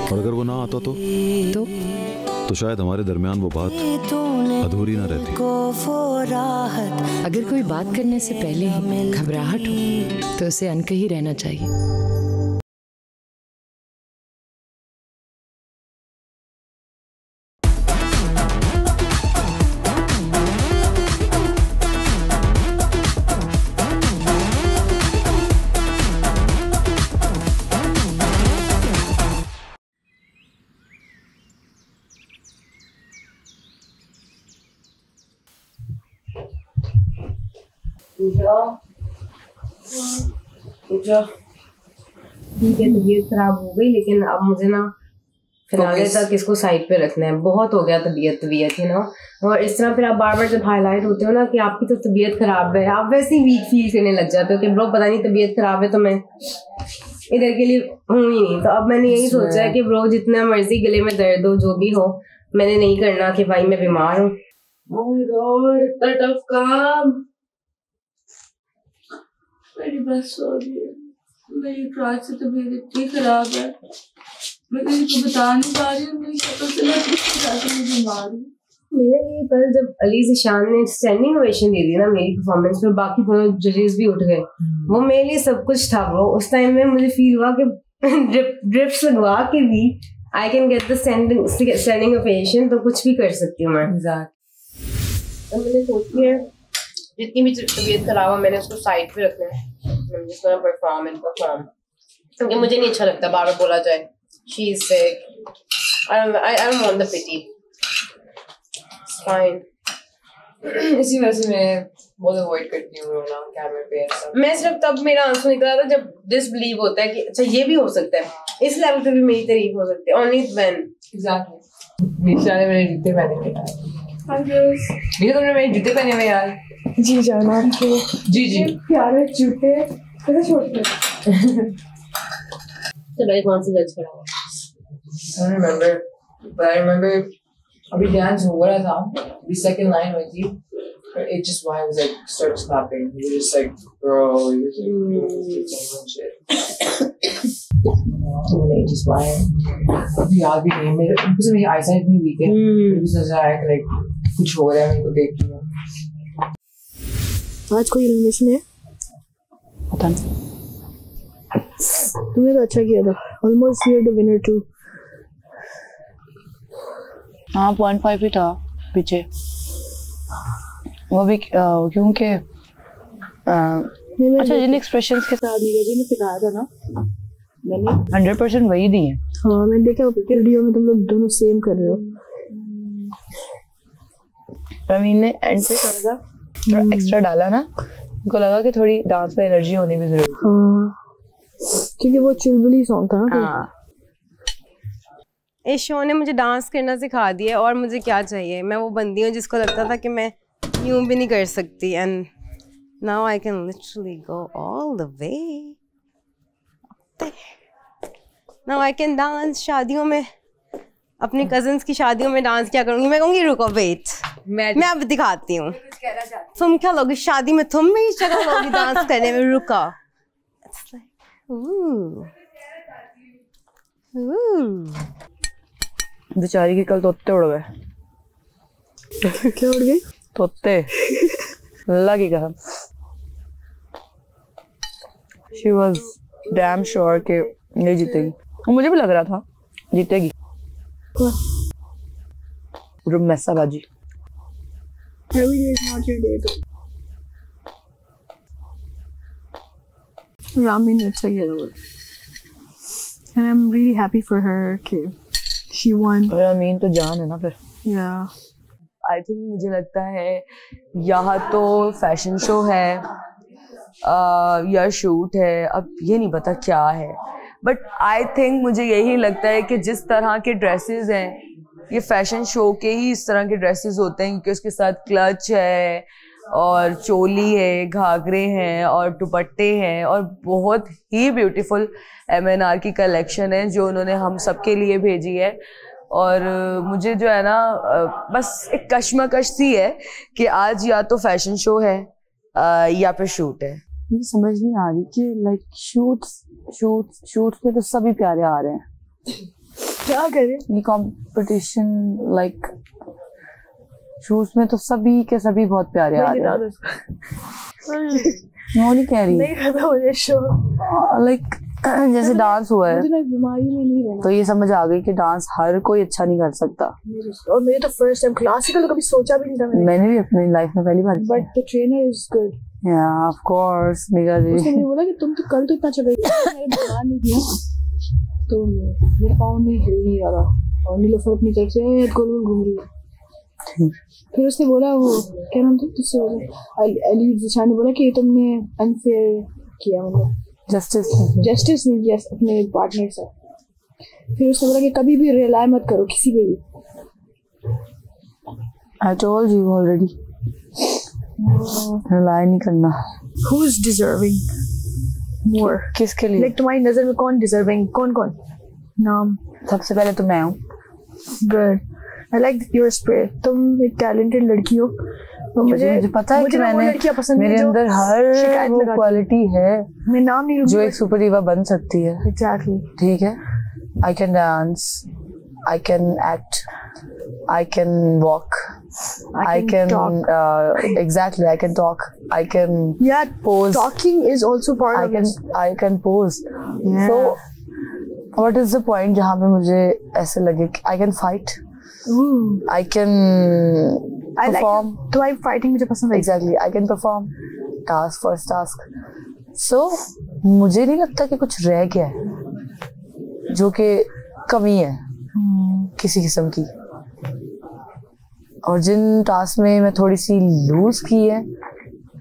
और अगर वो ना आता तो शायद हमारे दरमियान वो बात अधूरी ना रहती। अगर कोई बात करने से पहले घबराहट हो तो उसे अनकही रहना चाहिए। ठीक है, तबीयत खराब हो गई, लेकिन अब मुझे ना फिनाले तक इसको साइड पे रखना है। बहुत हो गया तबीयत है ना। और इस तरह फिर आप बार बार जब हाईलाइट होते हो ना कि आपकी तो तबीयत खराब है, आप वैसे ही वीक फील करने लग जाते हो कि ब्रो पता नहीं तबीयत खराब है तो मैं इधर के लिए हूँ ही नहीं। तो अब मैंने यही सोचा है कि ब्रो जितना मर्जी गले में दर्द हो, जो भी हो, मैंने नहीं करना कि भाई मैं बीमार हूँ। इतना टफ काम। मेरी बस हो रही है, मेरी रात से तबीयत इतनी खराब है, मैं किसी को बता नहीं पा रही हूँ। मेरी शक्ल से मैं बीमार हूँ। मेरे लिए कल जब अली ज़िशान ने स्टैंडिंग ओवेशन दे दी ना मेरी परफॉर्मेंस पर, बाकी दोनों जजेस भी उठ गए, वो मेरे लिए सब कुछ था ब्रो। उस टाइम में मुझे फील हुआ कि ड्रिप्स लगवा के भी I can get the standing ovation, तो कुछ भी कर सकती हूँ मैं। तो मैंने सोची है जितनी भी तबीयत खराब है मैंने उसको साइड पे रखना है, जिसको परफॉर्म क्योंकि मुझे नहीं अच्छा लगता बार बार बोला जाए she is sick. I don't want the pity. It's fine. इसी वजह से मैं बहुत अवॉइड करती हूँ रोना कैमरे पे ऐसा। मैं सिर्फ तब मेरा आंसू निकला था जब डिसबिलीव होता है कि अच्छा ये भी हो सकता है, इस लेवल पे भी मेरी तारीफ हो सकती है। Only when. Exactly. निशा ने मेरे जूते पहने थे यार। निशा तुमने मेरे जूते पहने हुए यार। जी जाना आपको। जी प्यारे जूते कैसे छोड़ते हैं? तो भाई कौन सा जज करा हुआ? I don't remember, but I remember अभी डांस हो रहा था, अभी सेकंड लाइन हुई थी, it just why I was like start clapping. We were just like, bro, we were like shit. Like just why? अभी याद भी नहीं मेरे, because मेरी eyesight इतनी weak है, मुझे समझ रहा है कि like कुछ हो रहा है मेरे को देख के। आज कोई एलिमिनेशन है? पता नहीं। तुमने तो अच्छा किया था, almost you are the winner too. हाँ 0.5 ही था पीछे, वो भी क्योंकि अच्छा जिन एक्सप्रेशंस के साथ नीरज जी ने सिखाया था ना, मैंने 100% वही दी है। हाँ मैंने देखा वीडियो में तुम लोग दोनों सेम कर रहे हो। प्रवीण ने एंड पे थोड़ा एक्स्ट्रा डाला ना, उनको लगा कि थोड़ी डांस में एनर्जी होनी भी जरूरी है। हाँ क्योंकि वो चुलबुली सॉन्ग था ना। हाँ इस शो ने मुझे डांस करना सिखा दिया, और मुझे क्या चाहिए। मैं वो बंदी हूँ जिसको लगता था कि मैं यूं भी नहीं कर सकती, and now I can literally go all the way. Now I can dance. शादियों में अपनी कजिन्स की शादियों में डांस क्या करूंगी, मैं कहूँगी रुको वेट, मैं अब दिखाती हूँ। तुम क्या लोगी शादी में, तुम भी जगह लोगी डांस करने में, रुका। बेचारी के कल तोते उड़ गए। क्या उड़ गए? तोते। अल्लाह की कसम। She was damn sure कि ये जीतेगी, मुझे भी लग रहा था जीतेगी। रुमैसा बाजी। Every day is not your day though. Rami ने अच्छा किया था, and I'm really happy for her कि she won. रामीन तो जान है ना फिर। Yeah. आई थिंक मुझे लगता है यहाँ तो फैशन शो है या शूट है, अब ये नहीं पता क्या है, बट आई थिंक मुझे यही लगता है कि जिस तरह के ड्रेसेस हैं ये फैशन शो के ही इस तरह के ड्रेसेस होते हैं, क्योंकि उसके साथ क्लच है और चोली है, घाघरे हैं और दुपट्टे हैं, और बहुत ही ब्यूटीफुल MNR की कलेक्शन है जो उन्होंने हम सबके लिए भेजी है। और मुझे जो है ना बस एक कश्मकश सी है कि आज या तो फैशन शो है या फिर शूट है। मुझे समझ नहीं आ रही कि लाइक शूट्स पे तो सभी प्यारे आ रहे हैं, क्या करे ये कंपटीशन लाइक शूज में तो सभी के सभी बहुत प्यारे आ रहे हैं। मैं नहीं कह रही, नहीं खाता मुझे शो लाइक जैसे डांस हुआ है मुझे ना बीमारी में नहीं रहना। तो ये समझ आ गई कि डांस हर कोई अच्छा नहीं कर सकता। और मेरे तो फर्स्ट टाइम क्लासिकल कभी सोचा भी नहीं था मैंने भी अपनी लाइफ में पहली बार। But the trainer is good. Yeah of course निगा जी। उसने मुझे बोला कि तुम तो कल तो इतना चल रही थी, मेरे दुकान नहीं किया तो मेरे पाँव नहीं हिल नहीं रहा और नीलोफर अपनी तरफ से गोल गोल घूम रही है। फिर उसने बोला, वो क्या नाम था तुझसे बोला, अली जिशान ने बोला कि तुमने अनफेयर किया, मतलब जस्टिस नहीं किया अपने पार्टनर के साथ। फिर उसने बोला कि कभी भी रिलाई मत करो किसी पे भी। I told you already. Rely नहीं करना। Who is deserving more? किसके लिए? Like तुम्हारी नजर में कौन deserving, कौन कौन? नाम? सबसे पहले तो मैं हूँ। Good. I like your spirit. तुम एक talented लड़की हो। तो मुझे पता है कि मैंने मेरे अंदर हर वो क्वालिटी है मैं नाम नहीं जो एक सुपर डिवा बन सकती है। Exactly. ठीक है, I can dance, I can act, I can walk, I can exactly, I can talk, I can pose. Talking is also part of it. I can pose. Yeah. So what is the point जहाँ पे मुझे ऐसे लगे कि I can fight, I can perform. तुम्हारी fighting मुझे पसंद है। Exactly, I can perform task first task. So मुझे नहीं लगता कि कुछ रह गया है जो कि कमी है किसी किस्म की। और जिन टास्क में मैं थोड़ी सी लूज की है,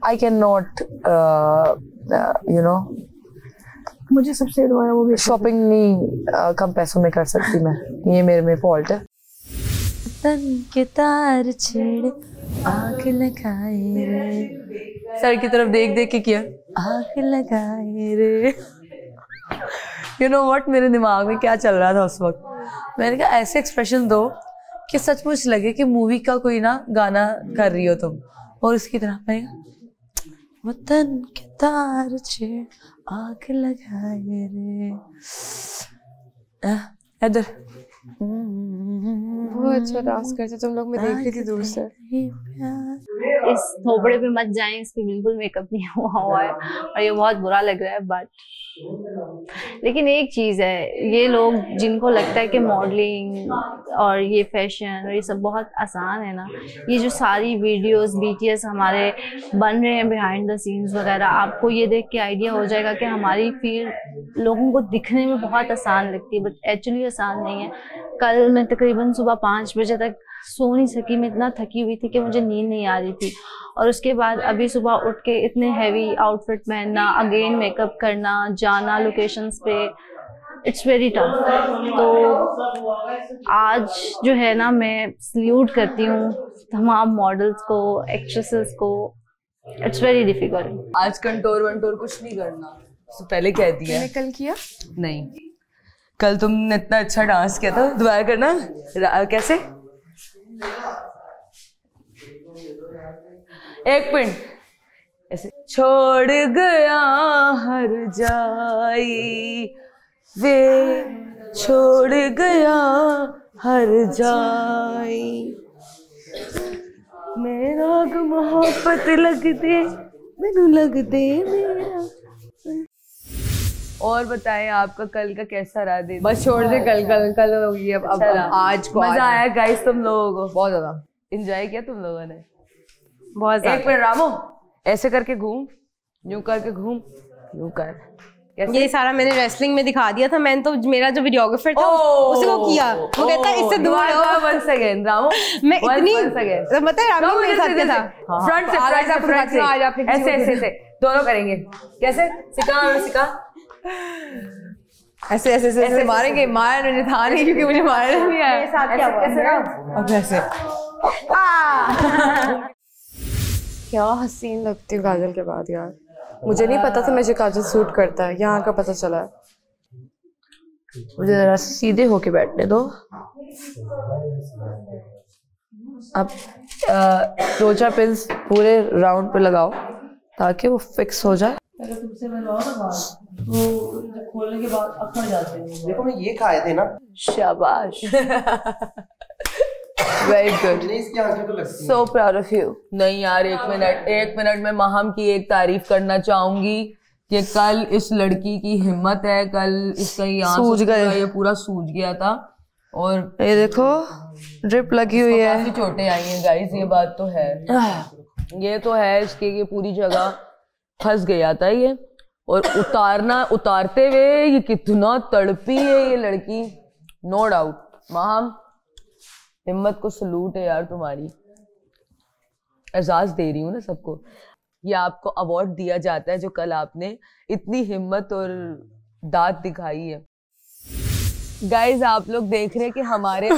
I cannot you know, मुझे सबसे दोबारा वो भी शॉपिंग नहीं कम पैसों में कर सकती मैं, ये मेरे में फॉल्ट है। तन के तार छेड़ आग लगाए रे, सर की तरफ देख देख के किया, आग लगाए रे। यू नो व्हाट, मेरे दिमाग में क्या चल रहा था उस वक्त, मैंने कहा ऐसे एक्सप्रेशन दो कि सचमुच लगे कि मूवी का कोई ना गाना कर रही हो तुम, और इसकी तरह मैंने कहा वतन के तार छेड़ आग लगाए रे। इधर वो अच्छा डांस करते तुम लोग, मैं देख रही थी दूर से। इस थोपड़े पे मत जाएं, इस पे बिल्कुल मेकअप नहीं हुआ है और ये बहुत बुरा लग रहा है। बट लेकिन एक चीज़ है, ये लोग जिनको लगता है कि मॉडलिंग और ये फैशन और ये सब बहुत आसान है ना, ये जो सारी वीडियोस BTS हमारे बन रहे हैं बिहाइंड द सीन्स वगैरह, आपको ये देख के आइडिया हो जाएगा कि हमारी फील्ड लोगों को दिखने में बहुत आसान लगती है, बट एक्चुअली आसान नहीं है। कल मैं तकरीबन सुबह 5 बजे तक सो नहीं सकी, मैं इतना थकी हुई थी कि मुझे नींद नहीं आ रही थी। और उसके बाद अभी सुबह उठ के इतने हैवी आउटफिट पहनना, अगेन मेकअप करना, जाना लोकेशंस पे, इट्स वेरी टफ। तो आज जो है ना, मैं सल्यूट करती हूँ तमाम मॉडल्स को, एक्ट्रेसेस को। It's very difficult. आज कंटोर वंटोर कुछ नहीं करना, तो पहले कह दिया। मैंने कल किया नहीं, कल तुमने इतना अच्छा डांस किया था, दोबारा करना। कैसे? एक मिनट, ऐसे छोड़ गया हर जाई वे, छोड़ गया हर जाई, मेरा मोहब्बत लग दे मैनू लग दे मेरा। और बताएं आपका कल का कैसा रहा दिन? बस छोड़ दे, कल होगी अब आज को। मजा आया गाइस तुम लोगों को? बहुत ज्यादा एंजॉय किया तुम लोगों ने? बहुत ज्यादा। एक मिनट रामो, ऐसे करके घूम, यूं करके घूम, यूं कर। ये सारा मैंने रेसलिंग में दिखा दिया था। मैंने तो, मेरा जो वीडियोग्राफर था उसने वो किया, वो कहता है इससे दूर हो। 1 सेकंड रामो, मैं इतनी पता है रामो मेरे साथ क्या था, फ्रंट से ऐसे ऐसे ऐसे दोनों करेंगे। कैसे? सिखा ऐसे ऐसे ऐसे मारेंगे। मारना मुझे था नहीं क्योंकि मुझे मारना नहीं आया। साथ क्या हुआ? अब ऐसे क्या हसीन लगती हूँ काजल के बाद यार। मुझे नहीं पता था मुझे काजल सूट करता है, यहाँ का पता चला है। मुझे जरा सीधे होके बैठने दो। अब 2-4 पिन्स पूरे राउंड पे लगाओ ताकि वो फिक्स हो जाए। तो खोलने के बाद अकड़ जाते हैं। देखो मैं ये खाए थे ना। शाबाश। Very good. इसकी आंखें तो लगती हैं। So proud of you. नहीं यार, एक मिनट में महम की एक तारीफ करना चाहूंगी कि कल इस लड़की की हिम्मत है, कल इसका यहाँ सूज गए, ये पूरा सूज गया था और ये देखो ड्रिप लगी हुई है। काफी चोटें आई हैं गाइस, ये बात तो है, ये तो है इसके, ये पूरी जगह फंस गया था ये, और उतारते हुए ये कितना तड़पी है ये लड़की, नो डाउट। महम हिम्मत को सलूट है यार तुम्हारी, एजाज दे रही हूँ ना सबको। ये आपको अवार्ड दिया जाता है जो कल आपने इतनी हिम्मत और दाद दिखाई है। गाइज आप लोग देख रहे हैं कि हमारे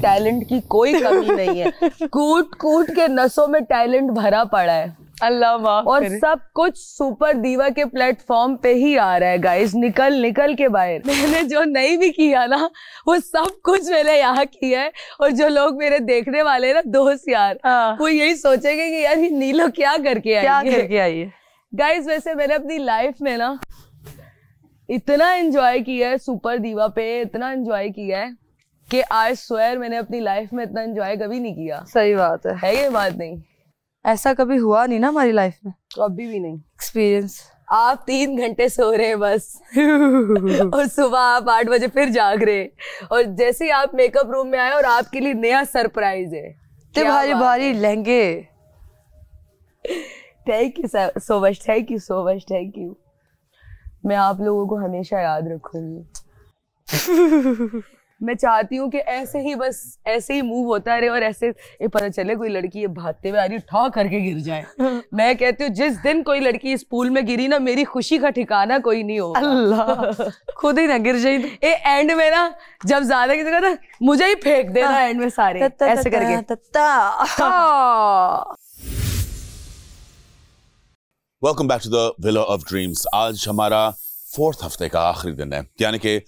टैलेंट की कोई कमी नहीं है, कूट कूट के नसों में टैलेंट भरा पड़ा है, अल्लाह माफ और करे। सब कुछ सुपर दीवा के प्लेटफॉर्म पे ही आ रहा है गाइस, निकल के बाहर। मैंने जो नहीं भी किया ना वो सब कुछ मैंने यहाँ किया है, और जो लोग मेरे देखने वाले ना दोस्त यार, वो यही सोचेंगे कि यार ये नीलो क्या करके आई है। गाइस वैसे मैंने अपनी लाइफ में ना इतना एंजॉय किया है सुपर दीवा पे, इतना एंजॉय किया है कि आई स्वेयर मैंने अपनी लाइफ में इतना एंजॉय कभी नहीं किया। सही बात है ये बात नहीं, ऐसा कभी हुआ नहीं ना हमारी लाइफ में, कभी भी नहीं। एक्सपीरियंस। आप 3 घंटे सो रहे हैं बस और सुबह आप 8 बजे फिर जाग रहे, और जैसे ही आप मेकअप रूम में आए और आपके लिए नया सरप्राइज है, भारी भारी लहंगे। Thank you so much, thank you so much, thank you. मैं आप लोगों को हमेशा याद रखूंगी। मैं चाहती हूँ कि ऐसे ही बस ऐसे ही मूव होता रहे, और ऐसे ये पता चले कोई लड़की ये भागते हुए आ रही ठा करके गिर जाए। मैं कहती हूँ जिस दिन कोई लड़की इस पूल में गिरी ना, मेरी खुशी का ठिकाना कोई नहीं होगा। अल्लाह खुद ही ना गिर जाए। ए एंड में ना जब ज्यादा किसी का ना मुझे ही फेंक देना एंड में सारे ऐसे करके। Welcome back to the villa of dreams. आज हमारा 4th हफ्ते का आखिरी दिन है, यानी कि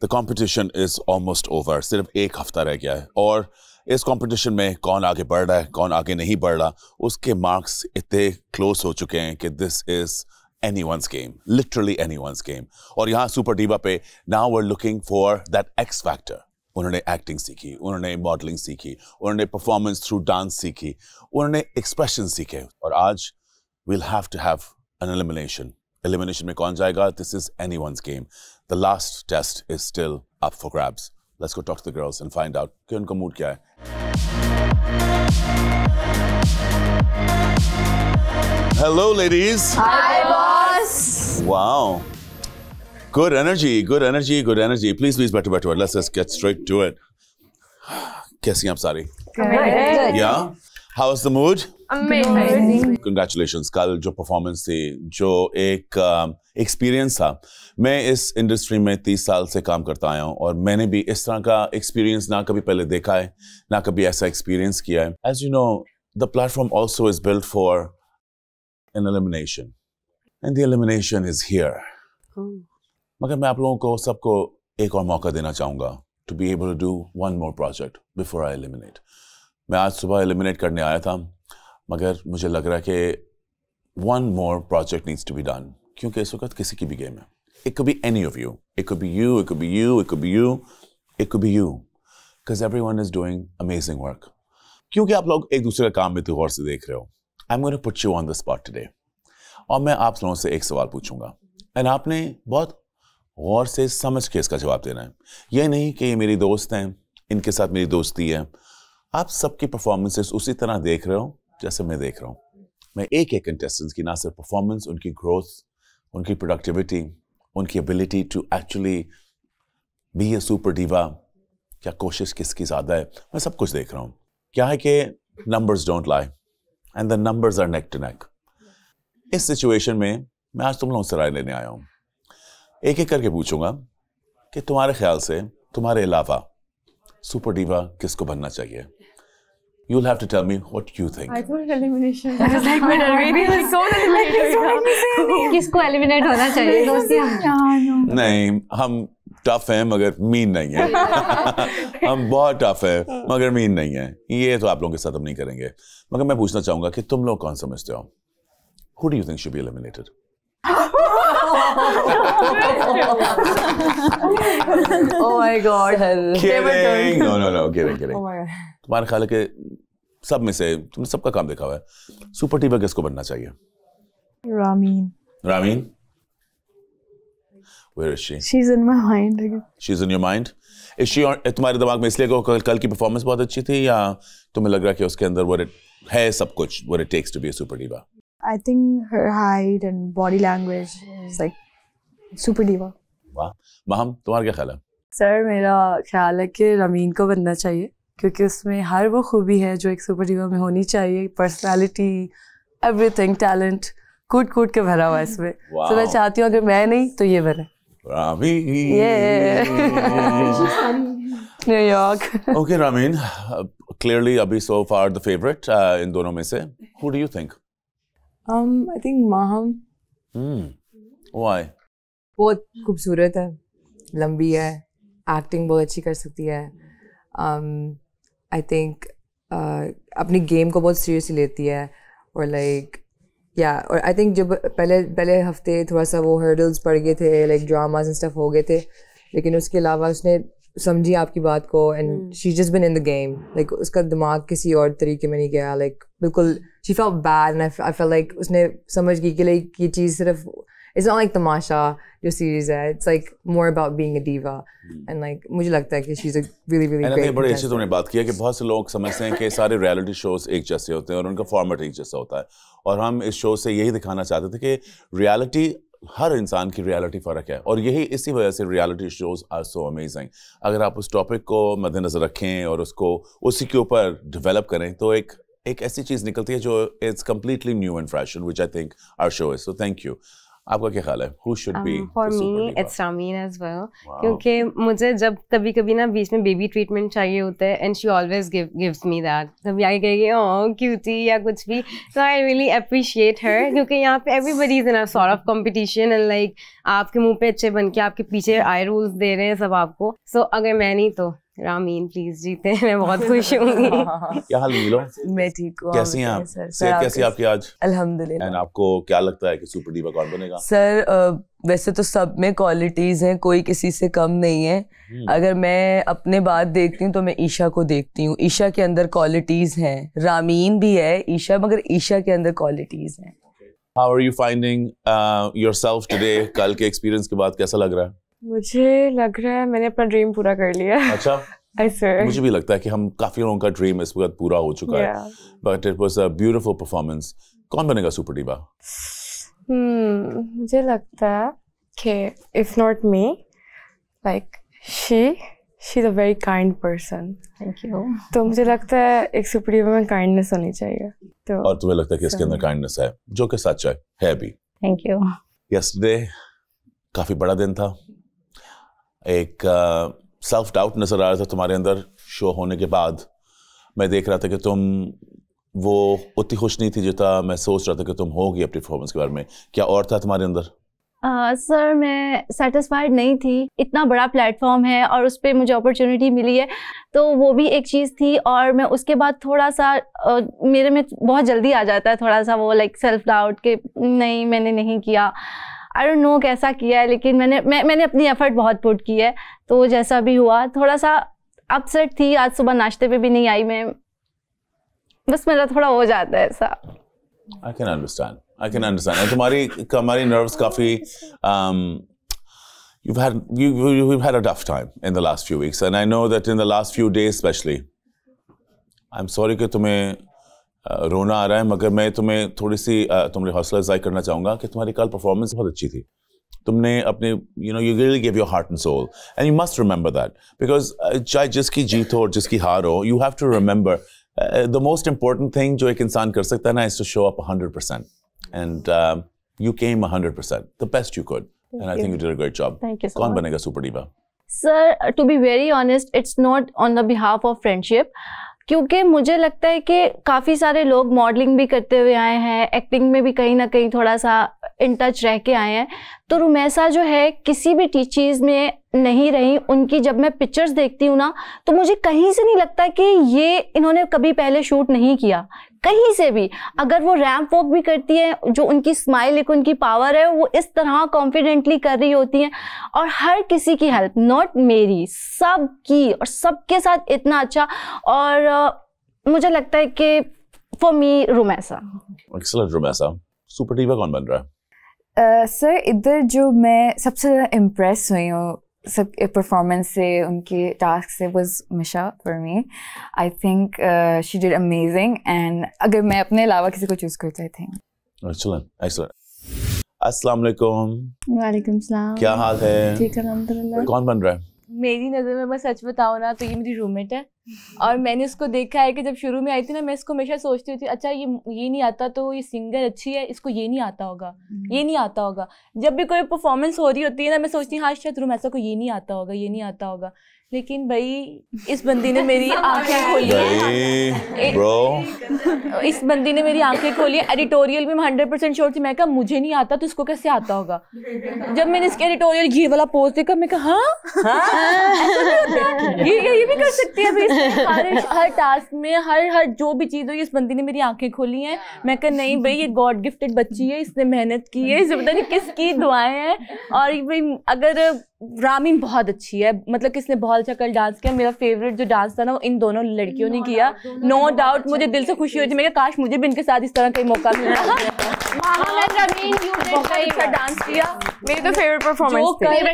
the competition is almost over. सिर्फ 1 हफ्ता रह गया है, और इस कंपटीशन में कौन आगे बढ़ रहा है कौन आगे नहीं बढ़ रहा, उसके मार्क्स इतने क्लोज हो चुके हैं कि this is anyone's game, literally anyone's game। और यहाँ सुपर डीवा पे now we're looking for that X factor। उन्होंने एक्टिंग सीखी, उन्होंने मॉडलिंग सीखी, उन्होंने परफॉर्मेंस थ्रू डांस सीखी, उन्होंने एक्सप्रेशन सीखे, और आज we'll have to have an elimination। Elimination में कौन जाएगा? This is anyone's game। The last test is still up for grabs। Let's go talk to the girls and find out कि उनका मूड क्या है। Hello ladies। Hi boss। Wow। Good energy, good energy, good energy। Please better। Let's just get straight to it। कैसी हैं आप सारी? Good। Yeah। How is the mood? Amazing। Congratulations। कल जो परफॉर्मेंस थी, जो एक एक्सपीरियंस था, मैं इस इंडस्ट्री में 30 साल से काम करता आया हूँ, और मैंने भी इस तरह का एक्सपीरियंस ना कभी पहले देखा है, ना कभी ऐसा एक्सपीरियंस किया है। As you know, the platform also is built for an elimination, and the elimination is here। मगर मैं आप लोगों को सबको एक और मौका देना चाहूँगा to be able to do one more project before I eliminate। मैं आज सुबह एलिमिनेट करने आया था, मगर मुझे लग रहा है कि one more project needs to be done, क्योंकि इस वक्त किसी की भी गेम है। It could be any of you, it could be you, it could be you, it could be you, it could be you, because everyone is doing amazing work। क्योंकि आप लोग एक दूसरे का काम में तो गौर से देख रहे हो। I'm going to put you on the spot today, और मैं आप लोगों से एक सवाल पूछूंगा, और आपने बहुत गौर से समझ के इसका जवाब देना है। यह नहीं कि ये मेरी दोस्त हैं, इनके साथ मेरी दोस्ती है। आप सबकी परफॉर्मेंसेस उसी तरह देख रहे हो जैसे मैं देख रहा हूँ। मैं एक एक कंटेस्टेंट्स की ना सिर्फ परफॉर्मेंस, उनकी ग्रोथ, उनकी प्रोडक्टिविटी, उनकी ability to actually be a super diva, क्या कोशिश किसकी ज़्यादा है, मैं सब कुछ देख रहा हूँ। क्या है कि numbers don't lie, and the numbers are neck to neck. इस सिचुएशन में मैं आज तुम लोगों से राय लेने आया हूँ। एक एक करके पूछूंगा कि तुम्हारे ख्याल से तुम्हारे अलावा सुपर डीवा किसको बनना चाहिए। You'll have to tell me what you think। I thought elimination। किसको एलिमिनेट होना चाहिए दोस्तियाँ? नहीं, हम टफ हैं मगर मीन नहीं है। हम बहुत टफ हैं मगर मीन नहीं है। ये तो आप लोगों के साथ हम नहीं करेंगे। मगर मैं पूछना चाहूंगा कि तुम लोग कौन समझते हो? Who do you think should be eliminated? Oh my God. Kidding. No, kidding. Oh my God. तुम्हारा ख्याल है कि सब में से तुमने सबका काम देखा हुआ है, सुपर टीवा किसको बनना चाहिए? Ramin? Where is she? She's in my mind. She's in your mind? Is she तुम्हारे दिमाग में इसलिए कि कल की परफॉर्मेंस बहुत अच्छी थी, या तुम्हें लग रहा है कि उसके अंदर what it है सब कुछ, what it takes to be a super diva? I think her height and body language is like super diva. वाह, महम तुम्हारा क्या ख्याल है? सर मेरा ख्याल है कि रमीन को बनना चाहिए, क्योंकि उसमें हर वो खूबी है जो एक सुपर डिवा में होनी चाहिए, पर्सनालिटी, एवरीथिंग, टैलेंट, कूट के भरा हुआ है इसमें। तो मैं चाहती हूँ अगर मैं नहीं तो ये बने। न्यूयॉर्क। Okay, Ramin, clearly अभी so far the favorite इन दोनों में से. Who do you think? I think Maham. Why? बहुत खूबसूरत है, लंबी है, एक्टिंग बहुत अच्छी कर सकती है। आई थिंक अपनी गेम को बहुत सीरियसली लेती है, और लाइक और आई थिंक जब पहले हफ्ते थोड़ा सा वो हर्डल्स पड़ गए थे, लाइक ड्रामास एंड स्टफ हो गए थे, लेकिन उसके अलावा उसने समझी आपकी बात को, and she just been in the game. Like उसका दिमाग किसी और तरीके में नहीं गया, लाइक बिल्कुल she felt bad, and I felt like उसने समझ गई कि लाइक ये चीज़ सिर्फ it's not like तमाशा जो सीरीज है, it's like more about being a diva, and like मुझे लगता है कि she's a really great। बड़ी अच्छी तुमने बात की है कि बहुत से लोग समझते हैं कि सारे रियलिटी शोज एक जैसे होते हैं और उनका फॉर्मेट एक जैसा होता है, और हम इस शो से यही दिखाना चाहते थे कि रियलिटी, हर इंसान की रियलिटी फ़र्क है, और यही इसी वजह से reality shows are so amazing. अगर आप उस टॉपिक को मद्देनज़र रखें और उसको उसी के ऊपर डेवलप करें तो एक ऐसी चीज़ निकलती है जो it's completely new and fresh, which I think our show is. So thank you. आपका क्या ख्याल है? Who should be? For me, it's Ramin as well. क्योंकि मुझे जब कभी ना बीच में बेबी ट्रीटमेंट चाहिए होता है, and she always gives me that. कभी आगे कहेगी oh cutie या कुछ भी, so I really appreciate her, क्योंकि यहाँ पे everybody is in a sort of competition, and like आपके मुंह पे अच्छे बन के आपके पीछे आई रूल्स दे रहे हैं सब आपको। So अगर मैं नहीं तो रामीन प्लीज जीते, मैं बहुत खुश होंगी। क्या हाल मीलो? मैं ठीक हूँ। कैसी हैं आप? सेहत कैसी है आपकी आज? अल्हम्दुलिल्लाह। एंड आपको क्या लगता है कि सुपर डिवा कौन बनेगा? सर वैसे तो सब में क्वालिटीज हैं, कोई किसी से कम नहीं है। अगर मैं अपने बात देखती हूँ तो मैं ईशा को देखती हूँ, ईशा के अंदर क्वालिटीज हैं, रामीन भी है ईशा, मगर ईशा के अंदर क्वालिटीज हैं। How are you finding yourself today? कल के एक्सपीरियंस के बाद कैसा लग रहा है? मुझे लग रहा है मैंने अपना ड्रीम पूरा कर लिया। अच्छा। I swear. मुझे भी लगता है कि हम काफी लोगों का ड्रीम इस वक्त पूरा हो चुका है, but it was a beautiful performance. कौन बनेगा सुपर डिवा? मुझे लगता है कि if not me, like she's a very kind person. Thank you. तो मुझे लगता है एक सुपर डिवा में काइंडनेस होनी चाहिए। तो और तुम्हें लगता है कि इसके अंदर काइंडनेस है, जो कि सच है भी। Thank you. यस्टरडे काफी बड़ा दिन था, एक सेल्फ डाउट नजर आ रहा था तुम्हारे अंदर शो होने के बाद। मैं देख रहा था कि तुम वो उतनी खुश नहीं थी जितना मैं सोच रहा था कि तुम होगी अपनी परफॉर्मेंस के बारे में। क्या और था तुम्हारे अंदर? सर मैं सेटिस्फाइड नहीं थी, इतना बड़ा प्लेटफॉर्म है और उस पर मुझे अपॉर्चुनिटी मिली है, तो वो भी एक चीज़ थी। और मैं उसके बाद थोड़ा सा मेरे में बहुत जल्दी आ जाता है थोड़ा सा वो लाइक सेल्फ डाउट कि नहीं मैंने नहीं किया, आई डोंट नो कैसा किया है, लेकिन मैंने अपनी एफर्ट बहुत पुट की है, तो जैसा भी हुआ थोड़ा सा अपसेट थी। आज सुबह नाश्ते पे भी नहीं आई मैं, बस मेरा थोड़ा हो जाता है ऐसा। I can understand. And तुम्हारी nerves काफी we've had a tough time in the last few weeks, and I know that in the last few days especially. I'm sorry कि तुम्हें रोना आ रहा है, मगर मैं तुम्हें थोड़ी सी तुम्हारी हौसला अफजाई करना चाहूँगा कि तुम्हारी कल परफॉर्मेंस बहुत अच्छी थी। तुमने अपने you really gave your heart and soul, and you must remember that, because चाहे जिसकी जीत हो और जिसकी हार हो, you have to remember the most important thing जो एक इंसान कर सकता है ना is to show up 100%, and you came 100%, the best you could, and I think you did a great job. Thank you so कौन much. बनेगा super diva? Sir, to be very honest, it's not on the behalf of friendship, क्योंकि मुझे लगता है कि काफ़ी सारे लोग मॉडलिंग भी करते हुए आए हैं, एक्टिंग में भी कहीं ना कहीं थोड़ा सा इन टच रह के आए हैं, तो रुमैसा जो है किसी भी चीज़ में नहीं रही उनकी, जब मैं पिक्चर्स देखती हूँ ना तो मुझे कहीं से नहीं लगता कि ये इन्होंने कभी पहले शूट नहीं किया, कहीं से भी। अगर वो रैंप वॉक भी करती है, जो उनकी स्माइल, एक उनकी पावर है, वो इस तरह कॉन्फिडेंटली कर रही होती हैं, और हर किसी की हेल्प, नॉट मेरी, सबकी, और सबके साथ इतना अच्छा। और मुझे लगता है कि for me Rumaisa. Excellent Rumaisa. Super diva कौन बन रहा है? सर इधर जो मैं सबसे ज़्यादा इम्प्रेस हुई हूँ सब परफॉर्मेंस से, उनके टास्क से, was Misha for me. I think she did amazing, and अगर मैं अपने अलावा किसी को चूज करती, आई थिंक। Excellent excellent. अस्सलाम वालेकुम। वालेकुम सलाम। क्या हाल है? ठीक है अल्हम्दुलिल्लाह। कौन बन रहा है? मेरी नज़र में मैं सच बताऊँ ना तो ये मेरी रूममेट है, और मैंने उसको देखा है कि जब शुरू में आई थी ना, मैं इसको हमेशा सोचती थी अच्छा ये नहीं आता तो ये सिंगर अच्छी है, इसको ये नहीं आता होगा, ये नहीं आता होगा। जब भी कोई परफॉर्मेंस हो रही होती है ना, मैं सोचती हूँ हाँ शायद रुमैसा को ये नहीं आता होगा, ये नहीं आता होगा। लेकिन भाई इस बंदी ने मेरी आंखें खोली है, इस बंदी ने मेरी आंखें खोली है। एडिटोरियल में मैं 100% श्योर थी, मैं कहा मुझे नहीं आता तो इसको कैसे आता होगा। जब मैंने इसके एडिटोरियल ये वाला पोस्ट देखा, मैं कहा ये भी कर सकती है। हर टास्क में हर जो भी चीज़ हो, इस बंदी ने मेरी आंखें खोली हैं। मैं कहा नहीं भाई ये गॉड गिफ्टेड बच्ची है, इसने मेहनत की है, इसे पता नहीं किसकी दुआएं हैं। और भाई अगर रामीन बहुत अच्छी है, मतलब किसने बहुत अच्छा कल डांस किया। मेरा फेवरेट जो डांस था ना वो इन दोनों लड़कियों ने किया, नो डाउट। मुझे दिल से खुशी हुई थी, मैं कहा काश मुझे भी इनके साथ इस तरह का मौका मिला। बहुत अच्छा डांस किया, मेरी तो फेवरेट परफॉर्मेंस।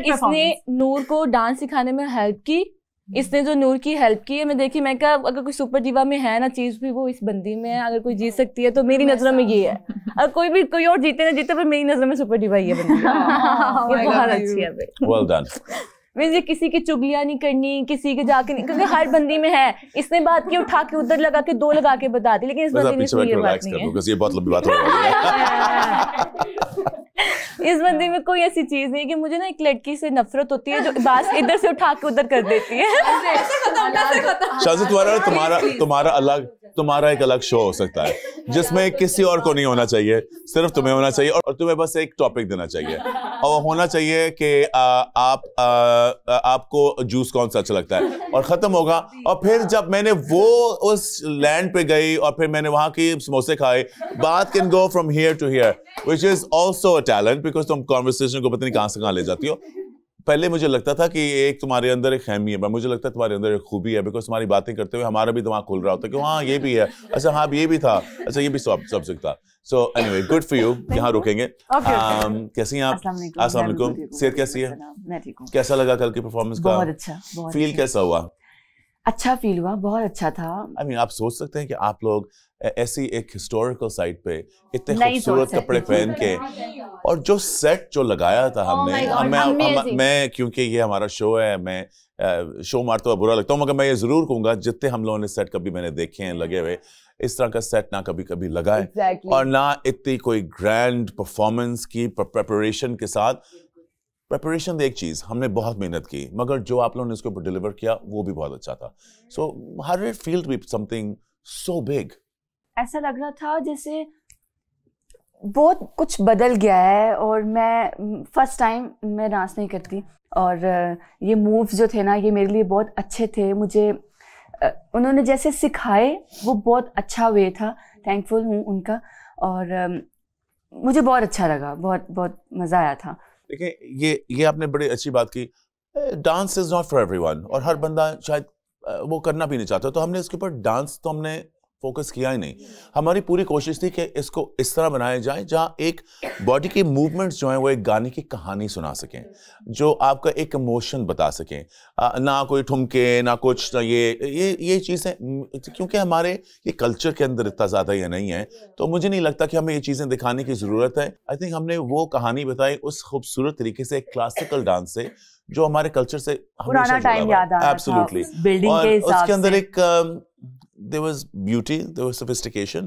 इसने नूर को डांस सिखाने में हेल्प की, इसने जो नूर की हेल्प की है, मैं देखी, मैं कहा अगर कोई सुपर डिवा में है ना चीज भी, वो इस बंदी में है। अगर कोई जीत सकती है तो मेरी नजरों में ये है, अगर कोई और जीते ना जीते, पर मेरी नजरों में सुपर डिवा ये बंदी ये बहुत अच्छी है। Well done. मुझे किसी की चुगलियां नहीं करनी, किसी के जाके नहीं, क्योंकि हर बंदी में है। इसने बात की उठा के उधर लगा के 2 लगा के बता दी, लेकिन इस बंदी में ये बात नहीं है। ये बहुत लंबी बात हो रही है। इस बंदी में कोई ऐसी चीज नहीं कि मुझे ना एक लड़की से नफरत होती है जो बात इधर से उठा के उधर कर देती है। शाज़ी तुम्हारा एक अलग शो हो सकता है जिसमें किसी और को नहीं होना चाहिए, सिर्फ तुम्हें होना चाहिए, और तुम्हें बस एक टॉपिक देना चाहिए, और होना चाहिए कि आपको जूस कौन सा अच्छा लगता है, और खत्म होगा। और फिर जब मैंने वो उस लैंड पे गई और फिर मैंने वहां के समोसे खाए, बात can go from here to here, which is also a talent, because तुम कॉन्वर्सेशन को पता नहीं कहां से कहां ले जाती हो। पहले मुझे लगता था कि एक तुम्हारे अंदर एक खैमी है, पर मुझे लगता है तुम्हारे अंदर एक खूबी है, बिकॉज तुम्हारी बातें करते हुए हमारा भी दिमाग खुल रहा होता है कि हाँ ये भी है, अच्छा हाँ ये भी था, अच्छा ये भी सब्जेक्ट था। So anyway, good for you. यहाँ रुकेंगे। कैसी हैं आप? अस्सलाम वालेकुम। सेहत कैसी है? मैं ठीक हूँ। कैसा लगा कल की परफॉर्मेंस का? बहुत अच्छा। फील कैसा हुआ? अच्छा फील हुआ, बहुत अच्छा था। I mean, आप सोच सकते हैं कि आप लोग ऐसी एक हिस्टोरिकल साइट पे इतने खूबसूरत कपड़े पहन के, और जो सेट जो लगाया था हमने, मैं क्योंकि ये हमारा शो है, मैं शो मारता हुआ बुरा लगता हूँ, मगर मैं ये जरूर कहूंगा जितने हम लोगों ने सेट कभी मैंने देखे हैं लगे हुए, इस तरह का सेट ना कभी कभी लगा है, और ना इतनी कोई ग्रैंड परफॉर्मेंस की प्रिपरेशन के साथ। प्रिपरेशन एक चीज, हमने बहुत मेहनत की, मगर जो आप लोगों ने इसके ऊपर डिलीवर किया वो भी बहुत अच्छा था। So how did it feel to be something so big? ऐसा लग रहा था जैसे बहुत कुछ बदल गया है, और मैं फर्स्ट टाइम मैं डांस नहीं करती, और ये मूव्स जो थे ना ये मेरे लिए बहुत अच्छे थे। मुझे उन्होंने जैसे सिखाए वो बहुत अच्छा वे था, थैंकफुल हूँ उनका, और मुझे बहुत अच्छा लगा, बहुत बहुत मज़ा आया था। देखिए ये आपने बड़ी अच्छी बात की, dance is not for everyone, और हर बंदा शायद वो करना भी नहीं चाहता, तो हमने इसके ऊपर डांस तो हमने फोकस किया ही नहीं। हमारी पूरी कोशिश थी कि इसको इस तरह बनाया जाए जहाँ एक बॉडी की मूवमेंट्स जो हैं वो एक गाने की कहानी सुना सकें, जो आपका एक इमोशन बता सकें, ना कोई ठुमके ना कुछ, ना ये चीज़ें, क्योंकि हमारे ये कल्चर के अंदर इतना ज़्यादा ये नहीं है, तो मुझे नहीं लगता कि हमें ये चीज़ें दिखाने की ज़रूरत है। आई थिंक हमने वो कहानी बताई उस खूबसूरत तरीके से, क्लासिकल डांस से, जो हमारे कल्चर से पुराना टाइम याद आ रहा था। एब्सोल्युटली। और उसके अंदर एक there was beauty, there was sophistication,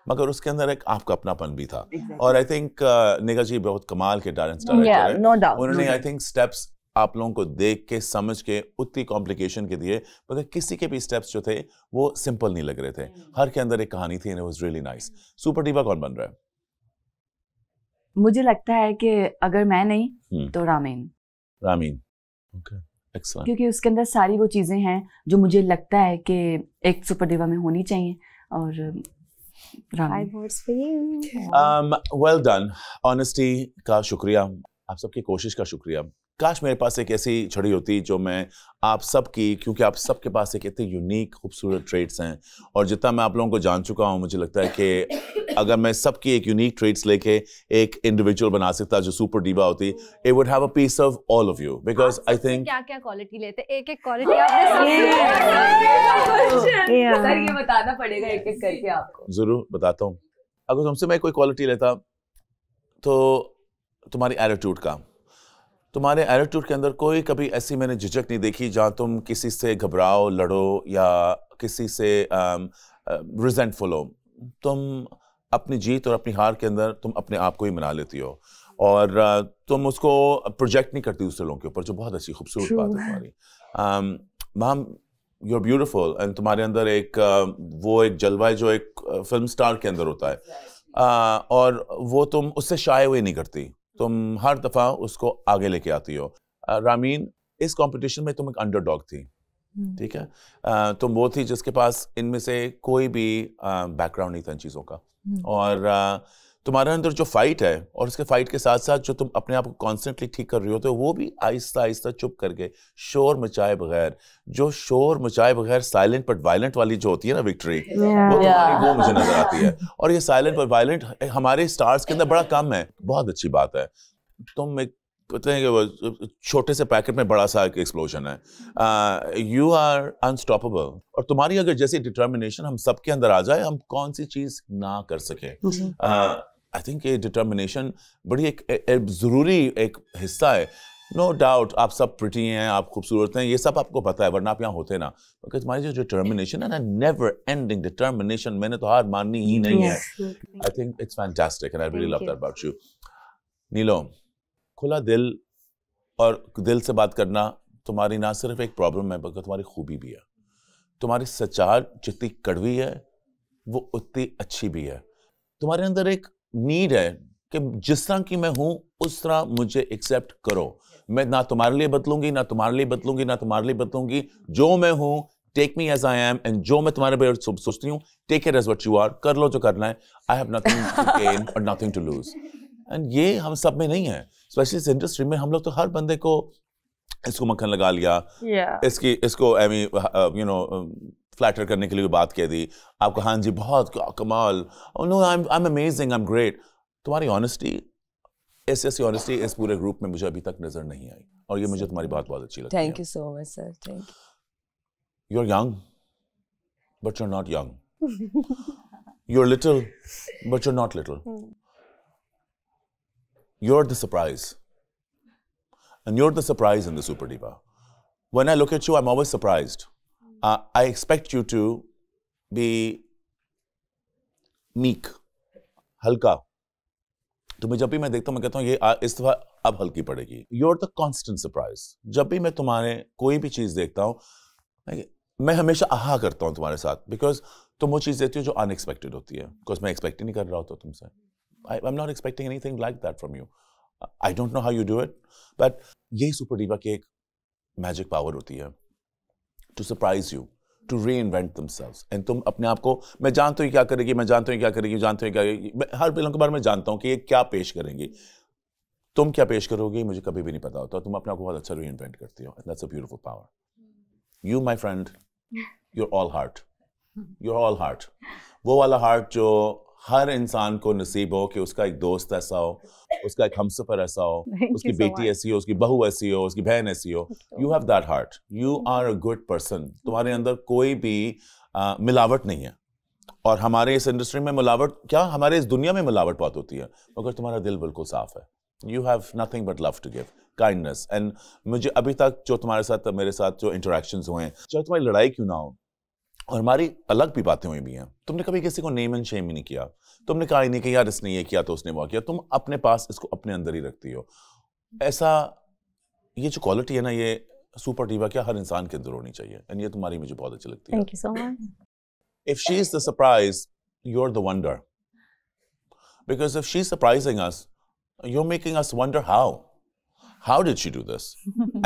मगर उसके अंदर एक आपका अपनापन भी था। और आई थिंक निगा जी बहुत कमाल के डांस डायरेक्टर हैं, no doubt, उन्होंने आई थिंक स्टेप्स आप लोगों को देख के समझ के उतनी कॉम्प्लिकेशन के दिए, मगर किसी के भी स्टेप्स जो थे वो सिंपल नहीं लग रहे थे, हर के अंदर एक कहानी थी, and it was really nice। Super diva कौन बन रहा है? मुझे लगता है कि अगर मैं नहीं तो रामीन। Excellent. क्योंकि उसके अंदर सारी वो चीज़ें हैं जो मुझे लगता है कि एक सुपर डिवा में होनी चाहिए। और Five votes for you. Well done. Honesty का शुक्रिया, आप सबकी कोशिश का शुक्रिया। काश मेरे पास एक ऐसी छड़ी होती जो मैं आप सबकी, क्योंकि आप सबके पास एक इतने यूनिक खूबसूरत ट्रेड्स हैं और जितना मैं आप लोगों को जान चुका हूँ, मुझे लगता है कि अगर मैं सबकी एक यूनिक ट्रेड्स लेके एक इंडिविजुअल बना सकता जो सुपर डिवा होती, it would have a piece of all of you, because I think क्या क्वालिटी लेते, एक क्वालिटी सर ये बताना पड़ेगा एक एक करके आपको। जरूर बताता हूँ। अगर तुमसे मैं कोई क्वालिटी लेता तो तुम्हारी एटीट्यूड का, तुम्हारे एटीट्यूड के अंदर कोई कभी ऐसी मैंने झिझक नहीं देखी जहाँ तुम किसी से घबराओ, लड़ो या किसी से रिजेंटफुल हो। तुम अपनी जीत और अपनी हार के अंदर तुम अपने आप को ही मना लेती हो और तुम उसको प्रोजेक्ट नहीं करती दूसरे लोगों के ऊपर, जो बहुत अच्छी खूबसूरत बात है तुम्हारी। Ma'am you are beautiful and तुम्हारे अंदर एक वो एक जलवा है जो एक फिल्म स्टार के अंदर होता है और वो तुम उससे शाये हुए नहीं करती, तुम हर दफा उसको आगे लेके आती हो। रामीन, इस कंपटीशन में तुम एक अंडरडॉग थी, ठीक है, तुम वो थी जिसके पास इनमें से कोई भी बैकग्राउंड नहीं था इन चीज़ों का और तुम्हारे अंदर जो फाइट है और उसके फाइट के साथ साथ जो तुम अपने आप को कॉन्स्टेंटली ठीक कर रही हो तो वो भी आहिस्ता आहिस्ता चुप करके शोर मचाए बगैर, जो शोर मचाए बगैर साइलेंट बट वायलेंट वाली जो होती है ना विक्ट्री, वो तुम्हारी वो मुझे नजर आती है। और ये साइलेंट बट वायलेंट हमारे स्टार्स के अंदर बड़ा कम है, बहुत अच्छी बात है। तुम एक पता है कि वो छोटे से पैकेट में बड़ा सा एक्सप्लोजन है। यू आर अनस्टॉपेबल और तुम्हारी अगर जैसी डिटर्मिनेशन हम सबके अंदर आ जाए, हम कौन सी चीज ना कर सके। आई थिंक ये डिटर्मिनेशन बड़ी एक ज़रूरी एक हिस्सा है। नो डाउट आप सब प्रिटी हैं, आप खूबसूरत हैं, ये सब आपको पता है, वरना आप यहाँ होते ना। क्योंकि तुम्हारी जो डिटर्मिनेशन है ना, नेवर एंडिंग डिटर्मिनेशन, मैंने तो हार माननी ही नहीं है। I think it's fantastic and I really love that about you. नीलो, खुला दिल और दिल से बात करना तुम्हारी ना सिर्फ एक प्रॉब्लम है बल्कि तुम्हारी खूबी भी है। तुम्हारी सच्चाई जितनी कड़वी है वो उतनी अच्छी भी है। तुम्हारे अंदर एक नीड है कि जिस तरह की मैं हूं उस तरह मुझे एक्सेप्ट करो। मैं ना तुम्हारे लिए बदलूंगी, ना तुम्हारे लिए बदलूंगी, ना तुम्हारे लिए बदलूंगी। जो मैं हूं, take me as I am, and जो मैं तुम्हारे बारे में सोचती हूँ, take it as what you are. कर लो जो करना है। I have nothing to gain और नथिंग टू लूज। एंड ये हम सब में नहीं है, स्पेशली इस इंडस्ट्री में। हम लोग तो हर बंदे को इसको मक्खन लगा लिया, इसको यू नो फ्लैटर करने के लिए बात कह दी, आपको हाँ जी बहुत कमाल, no I am amazing, I am great. तुम्हारी ऑनेस्टी, ऐसी ऑनेस्टी इस पूरे ग्रुप में मुझे अभी तक नजर नहीं आई और ये मुझे तुम्हारी बात बहुत अच्छी लगती है। Thank you so much sir, thank you. You are young but you are not young, you are little but you are not little, you are the surprise and you're the surprise in the Super Diva. When I look at you, I'm always surprised. I expect you to be meek, हल्का। तुम्हें जब भी मैं देखता हूँ मैं कहता हूँ ये इस दफा अब हल्की पड़ेगी। You're the constant surprise. जब भी मैं तुम्हारे कोई भी चीज़ देखता हूँ मैं हमेशा आहा करता हूँ तुम्हारे साथ, बिकॉज तुम वो चीज़ देती हो जो अनएक्सपेक्टेड होती है। बिकॉज मैं एक्सपेक्ट ही नहीं कर रहा होता तुमसे। I'm not expecting anything like that from you. I don't know how you do it, but यही सुपर डिवा की एक मैजिक पावर होती है, to surprise you, to reinvent themselves. And तुम अपने आप को, मैं जानता हूँ क्या करेगी, मैं जानता हूँ क्या करेगी, जानता हूँ क्या करेगी, हर फिल्म के बारे में जानता हूँ कि ये क्या पेश करेंगी। तुम क्या पेश करोगे मुझे कभी भी नहीं पता होता। तुम अपने आप को बहुत अच्छा reinvent करती हो, and that's a beautiful power. You, my friend, you're all heart. You're all heart. वो वाला heart जो हर इंसान को नसीब हो कि उसका एक दोस्त ऐसा हो, उसका एक हमसफर ऐसा हो, उसकी बेटी ऐसी हो, उसकी बहू ऐसी हो, उसकी बहन ऐसी हो। You have that heart, you are a good person. तुम्हारे अंदर कोई भी मिलावट नहीं है। और हमारे इस इंडस्ट्री में मिलावट क्या, हमारे इस दुनिया में मिलावट बहुत होती है, मगर तुम्हारा दिल बिल्कुल साफ है। You have nothing but love to give, kindness. And मुझे अभी तक जो तुम्हारे साथ, मेरे साथ जो इंटरेक्शंस हुए हैं, चाहे तुम्हारी लड़ाई क्यों ना हो और हमारी अलग भी बातें हुई भी हैं, तुमने कभी किसी को नेम एंड शेम ही नहीं किया। तुमने कहा ही नहीं कि यार इसने ये किया तो उसने वो किया। तुम अपने पास इसको अपने अंदर ही रखती हो। ऐसा ये जो क्वालिटी है ना, ये सुपर डिवा क्या हर इंसान के अंदर होनी चाहिए। एंड ये तुम्हारी मुझे बहुत अच्छी लगती है। Thank you so much. If she is the surprise, you are the wonder, because if she is surprising us, you are making us wonder how did she do this?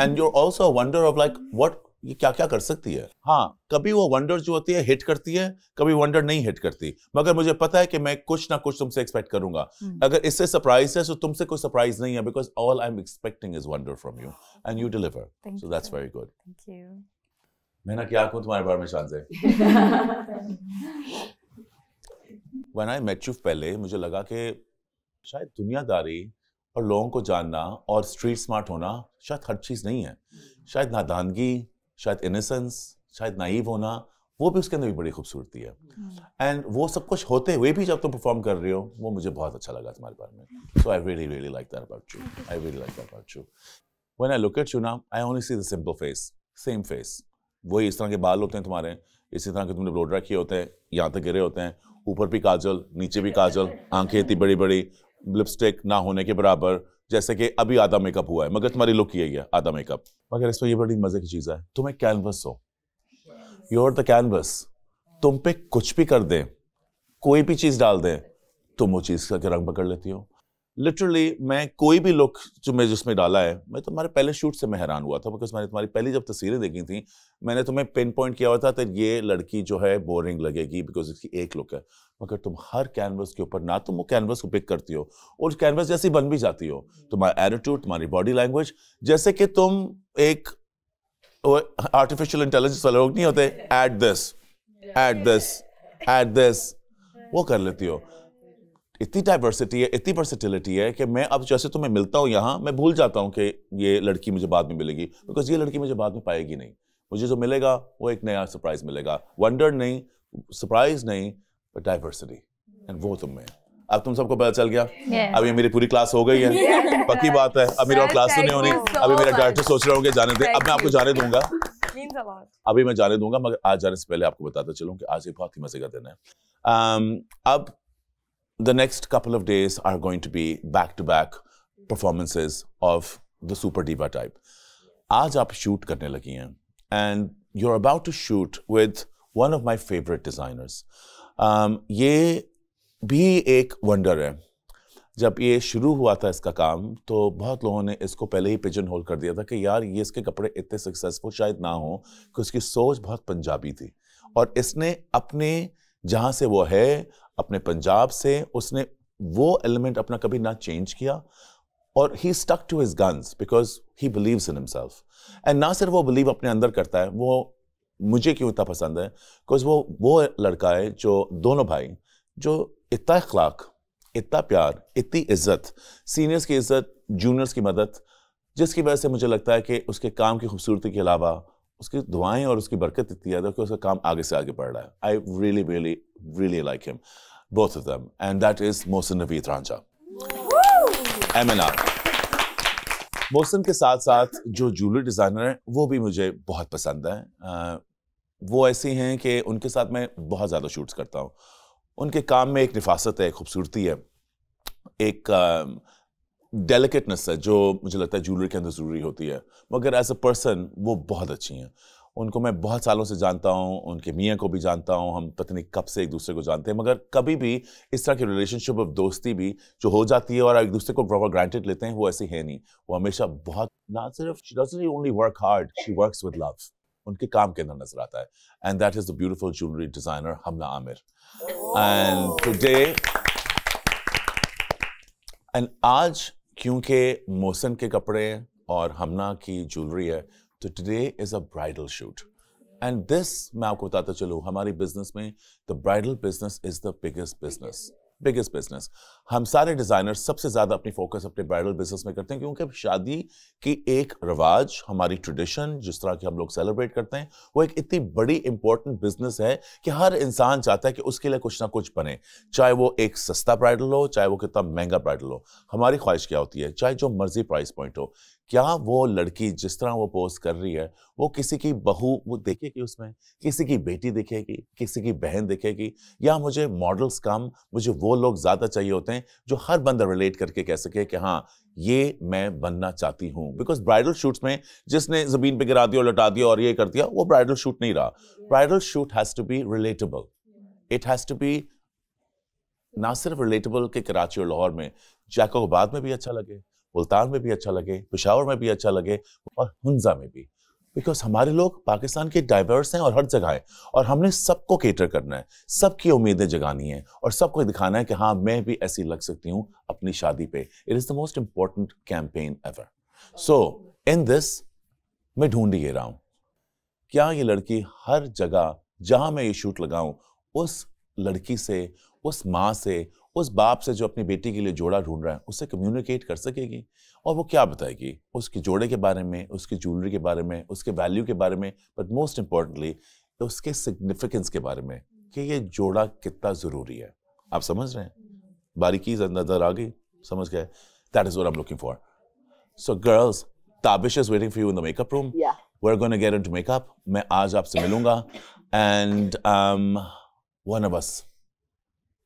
And you're also wonder of like what, ये क्या क्या कर सकती है. हाँ, कभी वो wonder जो होती है हिट करती है, कभी वंडर नहीं हिट करती, मगर मुझे पता है कि मैं कुछ ना कुछ तुमसे एक्सपेक्ट करूंगा. अगर इससे सरप्राइज है तो तुमसे कोई सरप्राइज नहीं है, because all I am expecting is wonder from you and you deliver. So that's very good. Thank you. मैं ना क्या कहूँ तुम्हारे बारे में शान से. When I met you पहले मुझे लगा कि शायद दुनियादारी और लोगों को जानना और स्ट्रीट स्मार्ट होना शायद हर चीज नहीं है. शायद नादानगी, शायद इनोसेंस, शायद नाइव होना, वो भी उसके अंदर भी बड़ी खूबसूरती है. एंड वो सब कुछ होते हुए भी जब तुम परफॉर्म कर रहे हो, वो मुझे बहुत अच्छा लगा तुम्हारे बारे में. So I really really like that about you. I really like that about you. When I look at you now, I only see the simple face, same face. वही इस तरह के बाल होते हैं तुम्हारे, इसी तरह के तुमने ब्लो ड्राई किए होते हैं, यहाँ तक गिरे होते हैं, ऊपर भी काजल, नीचे भी काजल, आंखें इतनी बड़ी बड़ी, लिपस्टिक ना होने के बराबर, जैसे कि अभी आधा मेकअप हुआ है, मगर तुम्हारी लुक यही है, आधा मेकअप. मगर इसमें ये बड़ी मजे की चीज है, तुम एक कैनवस हो. You are the canvas. तुम पे कुछ भी कर दें, कोई भी चीज डाल दें, तुम वो चीज का रंग पकड़ लेती हो. लिटरली मैं कोई भी लुक जो मैं जिसमें डाला है, मैं तुम्हारे पहले शूट से मैं हैरान हुआ था, बिकॉज मैंने तुम्हारी पहली जब तस्वीरें देखी थी, मैंने तुम्हें पिन पॉइंट किया हुआ था तो ये लड़की जो है बोरिंग लगेगी बिकॉज इसकी एक लुक है. मगर तुम हर कैनवस के ऊपर ना तुम वो कैनवस को पिक करती हो और कैनवस जैसी बन भी जाती हो. तुम्हारा एटीट्यूड, तुम्हारी बॉडी लैंग्वेज, जैसे कि तुम एक आर्टिफिशियल इंटेलिजेंस वाले लोग नहीं होते, add this add this add this, वो कर लेती हो. इतनी डाइवर्सिटी है, इतनी वर्सेटिलिटी है कि मैं अब जैसे तुम्हें मिलता हूँ यहाँ, मैं भूल जाता हूँ कि ये लड़की मुझे बाद में मिलेगी, बिकॉज ये लड़की मुझे बाद में पाएगी नहीं. मुझे जो मिलेगा वो एक नया सरप्राइज मिलेगा. वंडर नहीं, सरप्राइज नहीं, बट डाइवर्सिटी, एंड वो तुम में. अब तुम सबको पता चल गया. अब ये मेरी पूरी क्लास हो गई है, पक्की बात है. अब मेरी और क्लास तो नहीं होनी. अभी मेरा डायरेक्टर सोच रहे होंगे जाने दे. अब मैं आपको जाने दूंगा, अभी मैं जाने दूंगा, मगर आज जाने से पहले आपको बताता चलूं कि आज एक बहुत ही मजे का दिन है. अब the next couple of days are going to be back-to-back performances of the super diva type. आज आप shoot करने लगी हैं, and you're about to shoot with one of my favorite designers. ये भी एक wonder है. जब ये शुरू हुआ था इसका काम, तो बहुत लोगों ने इसको पहले ही पिजन होल कर दिया था कि यार ये इसके कपड़े इतने सक्सेसफुल शायद ना हो, क्योंकि उसकी सोच बहुत पंजाबी थी, और इसने अपने जहाँ से वो है, अपने पंजाब से, उसने वो एलिमेंट अपना कभी ना चेंज किया, और ही stuck to his guns because he believes in himself. And ना सिर्फ वो बिलीव अपने अंदर करता है, वो मुझे क्यों इतना पसंद है, बिकॉज वो लड़का है जो दोनों भाई, जो इतना अखलाक, इतना प्यार, इतनी इज्जत, सीनियर्स की इज्जत, जूनियर्स की मदद, जिसकी वजह से मुझे लगता है कि उसके काम की खूबसूरती के अलावा उसकी दुआएं और उसकी बरकत इतनी ज़्यादा कि उसका काम आगे से आगे बढ़ रहा है. आई really really really like him, both of them, and that is Mohsin Naveed Ranjha. MNR. Mohsin के साथ साथ जो ज्वेलरी डिज़ाइनर हैं, वो भी मुझे बहुत पसंद है. वो ऐसे हैं कि उनके साथ मैं बहुत ज़्यादा शूट्स करता हूँ. उनके काम में एक निफासत है, एक खूबसूरती है, एक डेलिकेटनेस है जो मुझे लगता है ज्वेलरी के अंदर ज़रूरी होती है. मगर एज अ पर्सन वो बहुत अच्छी हैं. उनको मैं बहुत सालों से जानता हूँ, उनके मियाँ को भी जानता हूँ, हम पता नहीं कब से एक दूसरे को जानते हैं, मगर कभी भी इस तरह की रिलेशनशिप ऑफ दोस्ती भी जो हो जाती है और एक दूसरे को फॉर ग्रांटेड लेते हैं, वो ऐसी है नहीं. वो हमेशा बहुत, ना सिर्फ she doesn't only work hard, she works with love. उनके काम के अंदर नजर आता है. And that is the beautiful jewellery designer Hamna Aamir. And today, and आज क्योंकि मोहसिन के कपड़े और हमना की ज्वेलरी है, तो today is a bridal shoot. And this, मैं आपको बताता चलूँ, हमारी बिजनेस में the bridal business is the biggest business. हम सारे डिजाइनर्स सबसे ज्यादा अपनी फोकस अपने ब्राइडल बिजनेस में करते हैं, क्योंकि शादी की एक रिवाज, हमारी ट्रेडिशन, जिस तरह की हम लोग सेलिब्रेट करते हैं, वो एक इतनी बड़ी इंपॉर्टेंट बिजनेस है कि हर इंसान चाहता है कि उसके लिए कुछ ना कुछ बने, चाहे वो एक सस्ता ब्राइडल हो, चाहे वो कितना महंगा ब्राइडल हो. हमारी ख्वाहिश क्या होती है, चाहे जो मर्जी प्राइस पॉइंट हो, क्या वो लड़की जिस तरह वो पोस्ट कर रही है, वो किसी की बहू वो देखेगी, उसमें किसी की बेटी दिखेगी, किसी की बहन दिखेगी, या मुझे मॉडल्स कम, मुझे वो लोग ज्यादा चाहिए होते हैं जो हर बंदा रिलेट करके कह सके कि हाँ ये मैं बनना चाहती हूँ. बिकॉज ब्राइडल शूट्स में जिसने जमीन पे गिरा दिया और लटा दिया और ये कर दिया, वो ब्राइडल शूट नहीं रहा. Bridal shoot has to be relatable. It has to be ना सिर्फ रिलेटेबल कि कराची और लाहौर में जैकोबाद में भी अच्छा लगे, मुल्तान में भी अच्छा लगे, पेशावर में भी अच्छा लगे और हुंजा में भी, बिकॉज हमारे लोग पाकिस्तान के डाइवर्स हैं और हर जगह है और हमने सबको केटर करना है, सबकी उम्मीदें जगानी है और सबको दिखाना है कि हाँ मैं भी ऐसी लग सकती हूँ अपनी शादी पे। It is the most important campaign ever. So in this मैं ढूंढ ही रहा हूँ क्या ये लड़की हर जगह जहां मैं ये शूट लगाऊं उस लड़की से, उस माँ से, उस बाप से जो अपनी बेटी के लिए जोड़ा ढूंढ रहा है उससे कम्युनिकेट कर सकेगी और वो क्या बताएगी उसके जोड़े के बारे में, उसकी ज्वेलरी के बारे में, उसके वैल्यू के बारे में, बट मोस्ट इंपॉर्टेंटली उसके सिग्निफिकेंस के बारे में कि ये जोड़ा कितना ज़रूरी है। आप समझ रहे हैं? बारीकी नजर आ गई, समझ गए? That is what I am looking for. So girls, Tabish is waiting for you in the makeup room. We're going to get into makeup. मैं आज आपसे मिलूंगा and one of us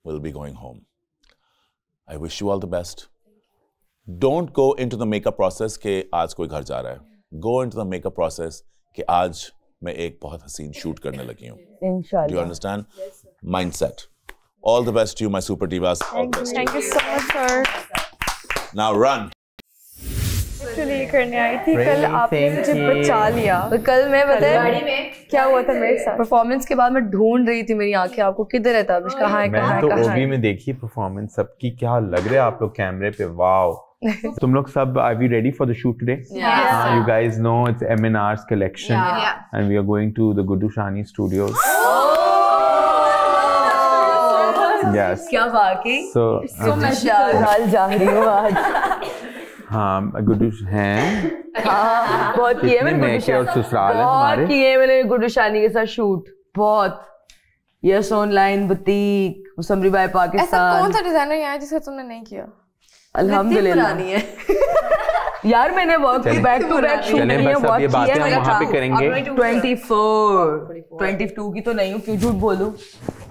will be going home. I wish you all the best. Don't go into the makeup process कि आज कोई घर जा रहा है. Go into the makeup process कि आज मैं एक बहुत हसीन शूट करने लगी हूँ. Inshallah. Do you understand? Mindset. All the best to you, my super divas. Thank you so much, sir. Now run. Actually करने आई थी कल, आपने मुझे बचा लिया। तो कल मैं बताया क्या हुआ था मेरे साथ। परफॉर्मेंस के बाद मैं ढूंढ रही थी, मेरी आंखें आपको किधर है ताबिश, कहाँ है, कहाँ है, तो कहाँ ओबी में देखी परफॉर्मेंस सबकी, क्या लग रहा है आप लोग कैमरे पे, वाओ। तुम लोग सब, are we ready for the shoot today? You guys know it's M&R's collection and we are going to the Gudu Shani Studios. Yes. क्या बाकी? So मैं शाल जा रही हूँ आज। हाँ, गुड्डू हैं। हाँ, बहुत किए मैंने मैके और ससुराल हैं हमारे। बहुत किए मैंने गुड्डू शानी के साथ शूट, बहुत। यस ऑनलाइन, बुटीक, मुसम्री बाय पाकिस्तान। ऐसा कौन सा डिजाइनर यहाँ है जिसका तुमने नहीं किया? अल्हम्दुलिल्लाह नहीं है। यार मैंने work back to back shoot चलें, बस अब ये बातें हम वहाँ पे करेंगे। 22 की तो नहीं हूँ, क्यों झूठ बोलूं।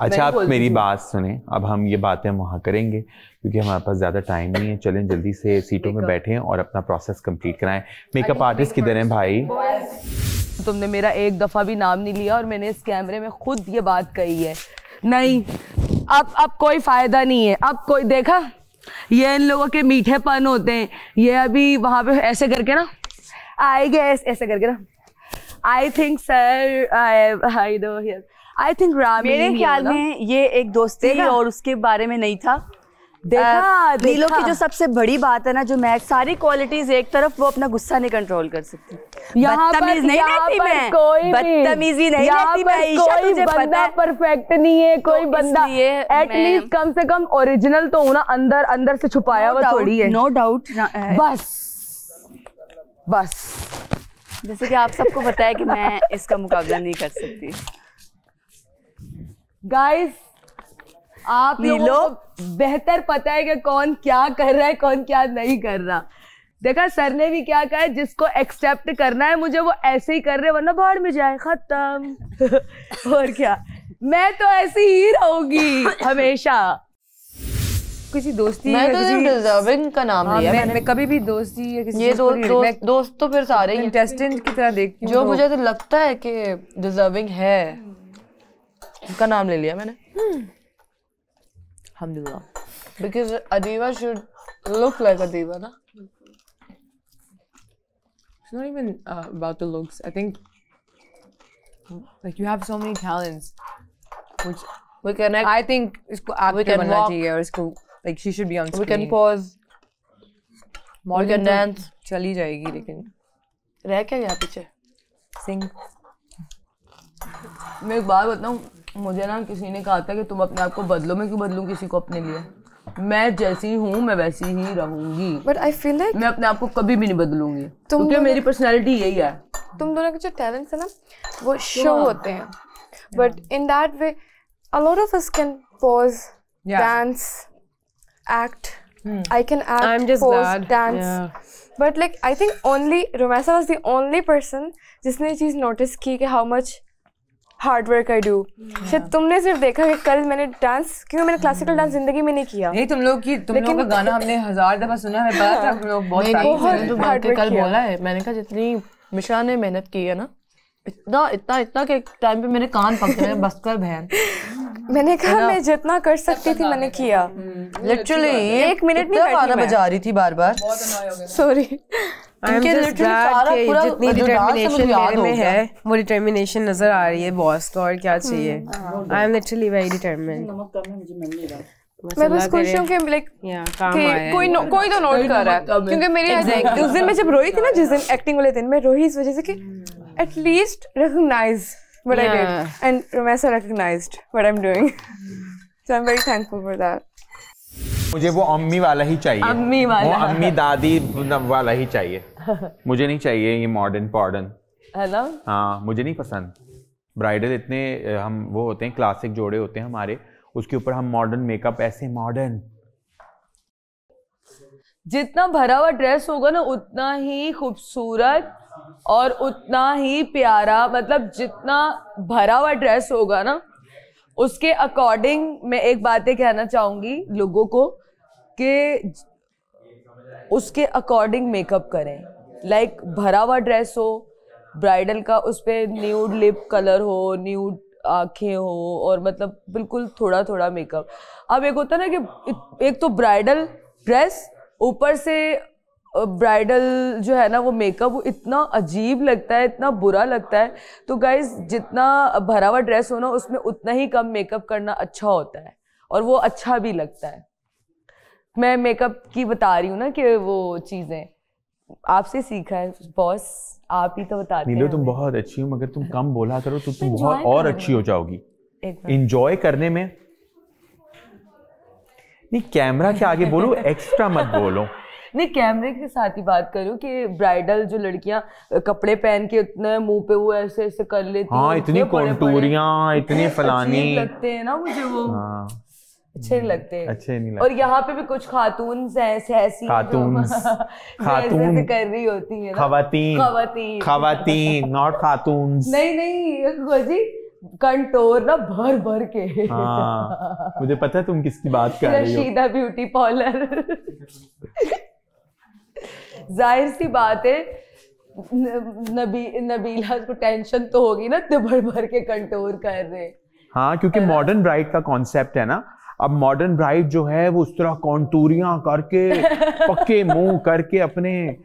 अच्छा आप मेरी बात सुने, अब हम ये बातें हम वहाँ करेंगे क्योंकि हमारे पास ज़्यादा टाइम नहीं है। चलें जल्दी से सीटों में बैठें और अपना प्रोसेस कंप्लीट कराएं। मेकअप आर्टिस्ट किधर हैं भाई? तुमने मेरा एक दफ़ा भी नाम नहीं लिया और मैंने इस कैमरे में खुद ये बात कही है। नहीं, अब कोई फ़ायदा नहीं है। अब कोई देखा, ये इन लोगों के मीठेपन होते हैं। ये अभी वहाँ पे ऐसे करके ना आएंगे, ऐसे करके ना। I think sir, I think Rami, मेरे ख्याल में ये एक दोस्ती और उसके बारे में नहीं था। देखा नीलो की जो सबसे बड़ी बात है ना, जो मैं सारी क्वालिटीज एक तरफ, वो अपना गुस्सा नहीं कंट्रोल कर सकती। बदतमीज नहीं रहती मैं, बदतमीजी नहीं रहती मैं। ईशा तुझे पता है परफेक्ट नहीं है कोई बंदा, एटलीस्ट कम से कम ओरिजिनल तो होना, अंदर अंदर से छुपाया हुआ थोड़ी है। No doubt. बस जैसे कि आप सबको पता है कि मैं इसका मुकाबला नहीं कर सकती। गाइस, आप लोगों को बेहतर पता है कि कौन क्या कर रहा है, कौन क्या नहीं कर रहा। देखा सर ने भी क्या कहा है, जिसको एक्सेप्ट करना है मुझे वो ऐसे ही कर रहे, वरना बाहर में जाए, खत्म। और क्या, मैं तो ऐसी ही रहूंगी हमेशा। किसी दोस्ती, मैं तो डिजर्विंग का नाम लिया मैं कभी भी दोस्ती या किसी ये दोस्त तो फिर सारे इंटेस्टेंट की तरह देखती हूँ। जो मुझे तो लगता है कि डिजर्विंग है उनका नाम ले लिया मैंने। Alhamdulillah. Because Adiba should look like Adiba, na? It's not even about the looks. I think like you have so many talents, which we can. I think इसको actor बनना चाहिए और इसको like she should be on screen. We can pause. We can dance. चली जाएगी लेकिन रह क्या गया पीछे? Sing. मैं एक बात बताऊँ, मुझे ना किसी ने कहा था कि तुम अपने आप को बदलो। मैं क्यों बदलूं किसी को अपने लिए? मैं जैसी हूँ मैं वैसी ही रहूंगी। But I feel like मैं अपने आप को कभी भी नहीं बदलूंगी क्योंकि मेरी पर्सनैलिटी यही है। तुम दोनों के जो टैलेंट्स है ना, वो शो होते हैं, but in that way a lot of us can pause, dance, act. I can act, I'm just pose, glad. dance. But like I think only Rumesa was the only person जिसने ये चीज़ notice की कि how much hard work I do. शायद तुमने सिर्फ देखा कि कल मैंने डांस, क्योंकि मैंने क्लासिकल डांस जिंदगी में नहीं किया। नहीं, तुम लोग का गाना हमने 1000 दफा सुना है, पता था हम लोग बहुत हार्ड वर्क कल बोला है। मैंने कहा जितनी मिश्रा ने मेहनत की है ना, इतना के टाइम पे मेरे कान पक रहे हैं, बस कर बहन। मैंने कहा मैं जितना कर सकती थी मैंने किया। लिटरली 1 मिनट नहीं गाना बजा रही थी बार बार। सॉरी। जितनी डिटर्मिनेशन मेरे में है वो डिटर्मिनेशन नजर आ रही है बॉस को, और क्या चाहिए। I am literally very determined. मैं बस खुश हूँ कि लाइक कोई तो नोट कर रहा है, क्योंकि मेरी उस दिन मैं जब रोई थी ना, जिस दिन एक्टिंग वाले दिन मैं रोई इस वजह से कि at least recognise what I did and Romesa recognised what I am doing, so I am very thankful for that. मुझे वो अम्मी वाला ही चाहिए, अम्मी वाला, वो अम्मी दादी वाला ही चाहिए। मुझे नहीं चाहिए ये मॉडर्न पॉडर्न, है ना। हाँ मुझे नहीं पसंद। ब्राइडल इतने हम वो होते हैं, क्लासिक जोड़े होते हैं हमारे, उसके ऊपर हम मॉडर्न मेकअप, ऐसे मॉडर्न। जितना भरा हुआ ड्रेस होगा ना उतना ही खूबसूरत और उतना ही प्यारा, मतलब जितना भरा हुआ ड्रेस होगा ना उसके अकॉर्डिंग मैं एक बातें कहना चाहूंगी लोगों को कि उसके अकॉर्डिंग मेकअप करें। लाइक भरा हुआ ड्रेस हो ब्राइडल का, उस पर न्यूड लिप कलर हो, न्यूड आंखें हो, और मतलब बिल्कुल थोड़ा थोड़ा मेकअप। अब एक होता है ना कि एक तो ब्राइडल ड्रेस, ऊपर से ब्राइडल जो है ना वो मेकअप, वो इतना अजीब लगता है, इतना बुरा लगता है। तो गाइज जितना भरा हुआ ड्रेस हो ना उसमें उतना ही कम मेकअप करना अच्छा होता है, और वो अच्छा भी लगता है। मैं मेकअप की बता रही हूँ ना कि वो चीज़ें आपसे सीखा है बॉस, आप ही तो बताते नीलू हैं। तुम बहुत अच्छी हो, मगर तुम कम बोला करो तो तुम बहुत और अच्छी हो जाओगी। इंजॉय करने में नहीं, कैमरा के आगे बोलो, एक्स्ट्रा मत बोलो। नहीं, कैमरे के साथ ही बात करूं कि ब्राइडल जो लड़कियां कपड़े पहन के इतने मुंह पे वो ऐसे ऐसे कर लेती हैं, हाँ इतनी कॉन्टूरियां, इतनी फलानी लगते हैं ना मुझे वो। हाँ। अच्छे नहीं लगते, अच्छे नहीं लगते। और यहाँ पे भी कुछ खातून ऐसी खातून कर रही होती है ना, खवातीन नॉट खातून। नहीं जी, कंटोर ना भर भर के। हाँ, मुझे पता है तुम किसकी बात कर रही हो। Rashida beauty parlour. जाहिर सी बात है नबीला को टेंशन तो होगी ना, तो भर भर के कंटोर कर रहे। हाँ, क्योंकि मॉडर्न ब्राइड का कॉन्सेप्ट है ना, अब मॉडर्न ब्राइड जो है वो उस तरह कॉन्टूरियां करके पक्के मुंह करके अपने,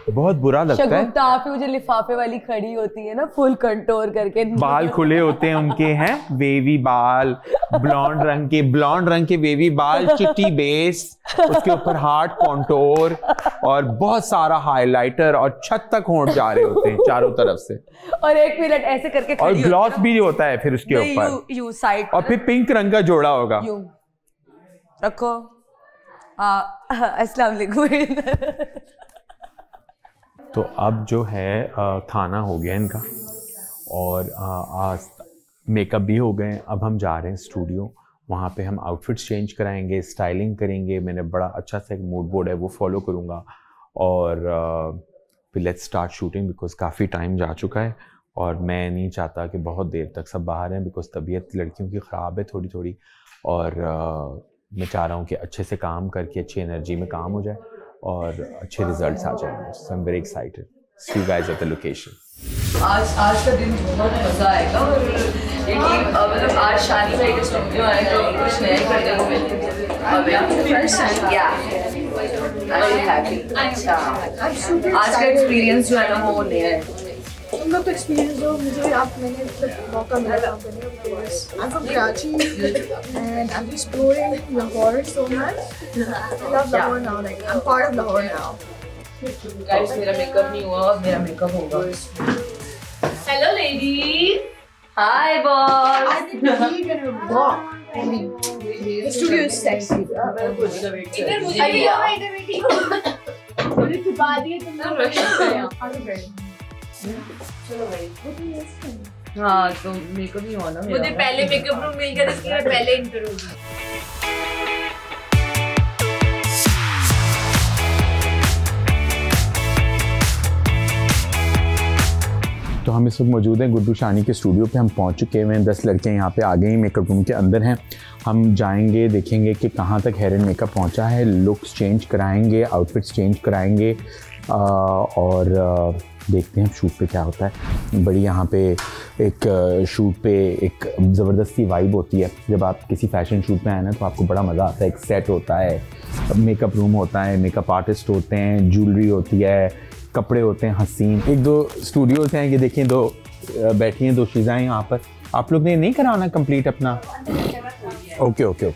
बहुत बुरा लगता है। शगुफ्ता आप ही जो लिफाफे वाली खड़ी होती है ना, फुल कंटोर करके, बाल खुले होते हैं उनके, हैं वेवी बाल, ब्लॉन्ड रंग के वेवी बाल, चिट्टी बेस, उसके ऊपर हार्ड कॉन्टोर और बहुत सारा हाइलाइटर, और छत तक होंठ जा रहे होते हैं चारों तरफ से, और एक मिनट ऐसे करके और ग्लॉस भी होता है फिर उसके ऊपर, यू साइड, और फिर पिंक रंग का जोड़ा होगा। रखो। अस्सलाम वालेकुम। तो अब जो है खाना हो गया इनका, और मेकअप भी हो गए। अब हम जा रहे हैं स्टूडियो, वहाँ पे हम आउटफिट्स चेंज कराएंगे, स्टाइलिंग करेंगे। मैंने बड़ा अच्छा सा एक मूड बोर्ड है वो फॉलो करूँगा, और फिर लेट्स स्टार्ट शूटिंग, बिकॉज काफ़ी टाइम जा चुका है और मैं नहीं चाहता कि बहुत देर तक सब बाहर हैं, बिकॉज तबीयत लड़कियों की ख़राब है थोड़ी थोड़ी, और मैं चाह रहा हूँ कि अच्छे से काम करके अच्छी एनर्जी में काम हो जाए और अच्छे रिजल्ट्स आ जाएंगे। So I am very excited. See you guys at the location. आज का दिन बहुत मज़ा आएगा, और ये मतलब आज शानी भाई के स्टूडियो आए तो कुछ नया करने को मिलेगा। अच्छा, आज का एक्सपीरियंस जो है ना वो नया है। तुम लोग तो एक्सपीरियंस हो, मुझे मैंने मौका मिला काम करने का। I'm from Karachi and I'm exploring Lahore so much. I love Lahore now, like I'm part of Lahore now. Guys, मेरा मेकअप नहीं हुआ, मेरा मेकअप होगा। Hello ladies. Hi boss. I think we're gonna walk. I mean, the studio is sexy. इधर मुझे छुपा दिए तुमने, रश कर चलो भाई। हाँ, तो मेकअप नहीं हुआ ना मेरा। मुझे पहले मेकअप रूम मिल गया, इसके बाद पहले इंटर होगी। तो हम इस वक्त मौजूद हैं गुड्डू शानी के स्टूडियो पे। हम पहुंच चुके हैं, 10 लड़कियां यहाँ पे आ गई, मेकअप रूम के अंदर हैं। हम जाएंगे, देखेंगे कि कहाँ तक हेयर एंड मेकअप पहुँचा है, लुक्स चेंज कराएंगे, आउटफिट्स चेंज कराएंगे, और देखते हैं शूट पे क्या होता है। बड़ी यहाँ पे एक शूट पे एक ज़बरदस्ती वाइब होती है। जब आप किसी फैशन शूट में आए ना तो आपको बड़ा मज़ा आता है। एक सेट होता है, मेकअप रूम होता है, मेकअप आर्टिस्ट होते हैं, ज्वेलरी होती है, कपड़े होते हैं हसीन। एक दो स्टूडियो होते हैं, ये देखिए दो बैठी हैं, दो चीज़ें यहाँ पर। आप लोग ने नहीं कराना कंप्लीट अपना? ओके।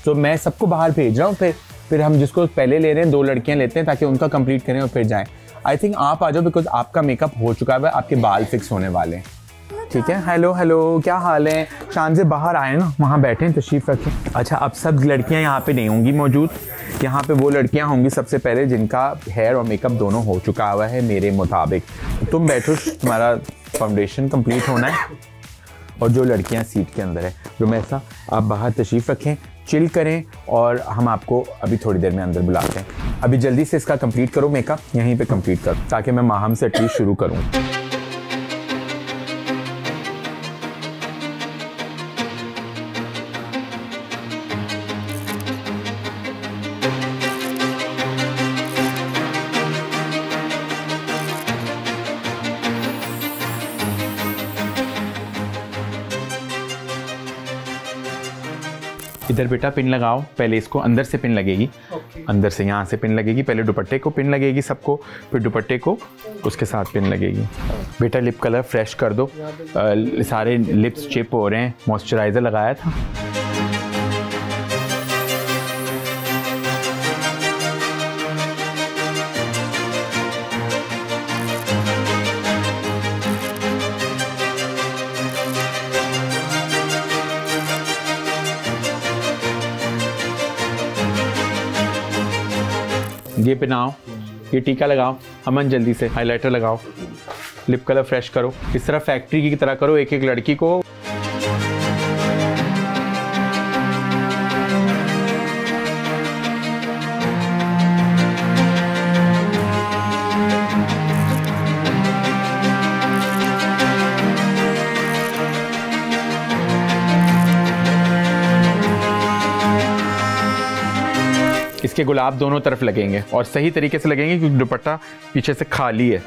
तो मैं सबको बाहर भेज रहा हूँ, फिर हम जिसको पहले ले रहे हैं 2 लड़कियाँ लेते हैं ताकि उनका कंप्लीट करें और फिर जाएं। आई थिंक आप आ जाओ बिकॉज आपका मेकअप हो चुका है, आपके बाल फिक्स होने वाले हैं। ठीक है, हेलो क्या हाल है? शान से बाहर आए ना, वहाँ बैठे हैं, तशरीफ़ रखें। अच्छा, अब सब लड़कियाँ यहाँ पे नहीं होंगी मौजूद। यहाँ पे वो लड़कियाँ होंगी सबसे पहले जिनका हेयर और मेकअप दोनों हो चुका हुआ है मेरे मुताबिक। तुम बैठो, तुम्हारा फाउंडेशन कंप्लीट होना है। और जो लड़कियाँ सीट के अंदर है, रुमैसा आप बाहर तशरीफ़ रखें, चिल करें और हम आपको अभी थोड़ी देर में अंदर बुलाते हैं। अभी जल्दी से इसका कंप्लीट करो, मेकअप यहीं पे कंप्लीट करो ताकि मैं माहम से एटलीस्ट शुरू करूँ। इधर बेटा पिन लगाओ, पहले इसको अंदर से पिन लगेगी। अंदर से यहाँ से पिन लगेगी, पहले दुपट्टे को पिन लगेगी सबको, फिर दुपट्टे को उसके साथ पिन लगेगी। बेटा लिप कलर फ्रेश कर दो, सारे लिप्स चिप हो रहे हैं, मॉइस्चराइज़र लगाया था। ये पहनाओ, ये टीका लगाओ, अमन जल्दी से हाइलाइटर लगाओ, लिप कलर फ्रेश करो। इस तरह फैक्ट्री की तरह करो एक एक लड़की को। इसके गुलाब दोनों तरफ लगेंगे और सही तरीके से लगेंगे क्योंकि दुपट्टा पीछे से खाली है।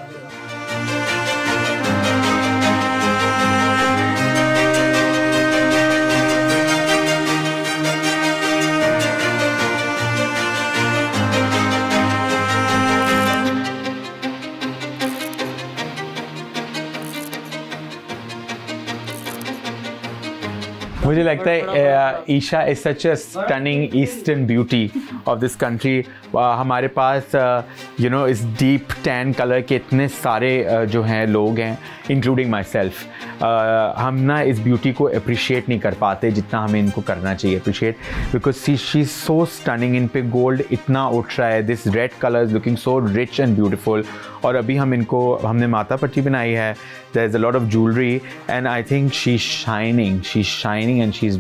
मुझे लगता है Isha is such a stunning eastern beauty of this country. हमारे पास यू नो इस डीप टैन कलर के इतने सारे जो हैं लोग हैं, इंक्लूडिंग माई सेल्फ। हम ना इस ब्यूटी को अप्रिशिएट नहीं कर पाते जितना हमें इनको करना चाहिए appreciate, because she is so stunning. इन पे गोल्ड इतना उठ रहा है, this red colour is looking so rich and beautiful. और अभी हमने माथा पट्टी बनाई है, there is a lot of jewellery and I think she is shining and she's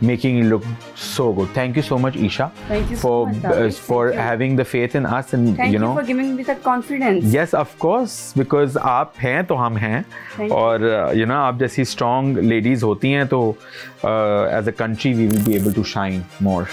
making it look so good. Thank you so much, Isha. Thank you so much for having the faith in us and Thank you know for giving me that confidence. Yes, of course, because आप हैं तो हम हैं और you know आप जैसी strong ladies होती हैं तो as a country we will be able to shine more.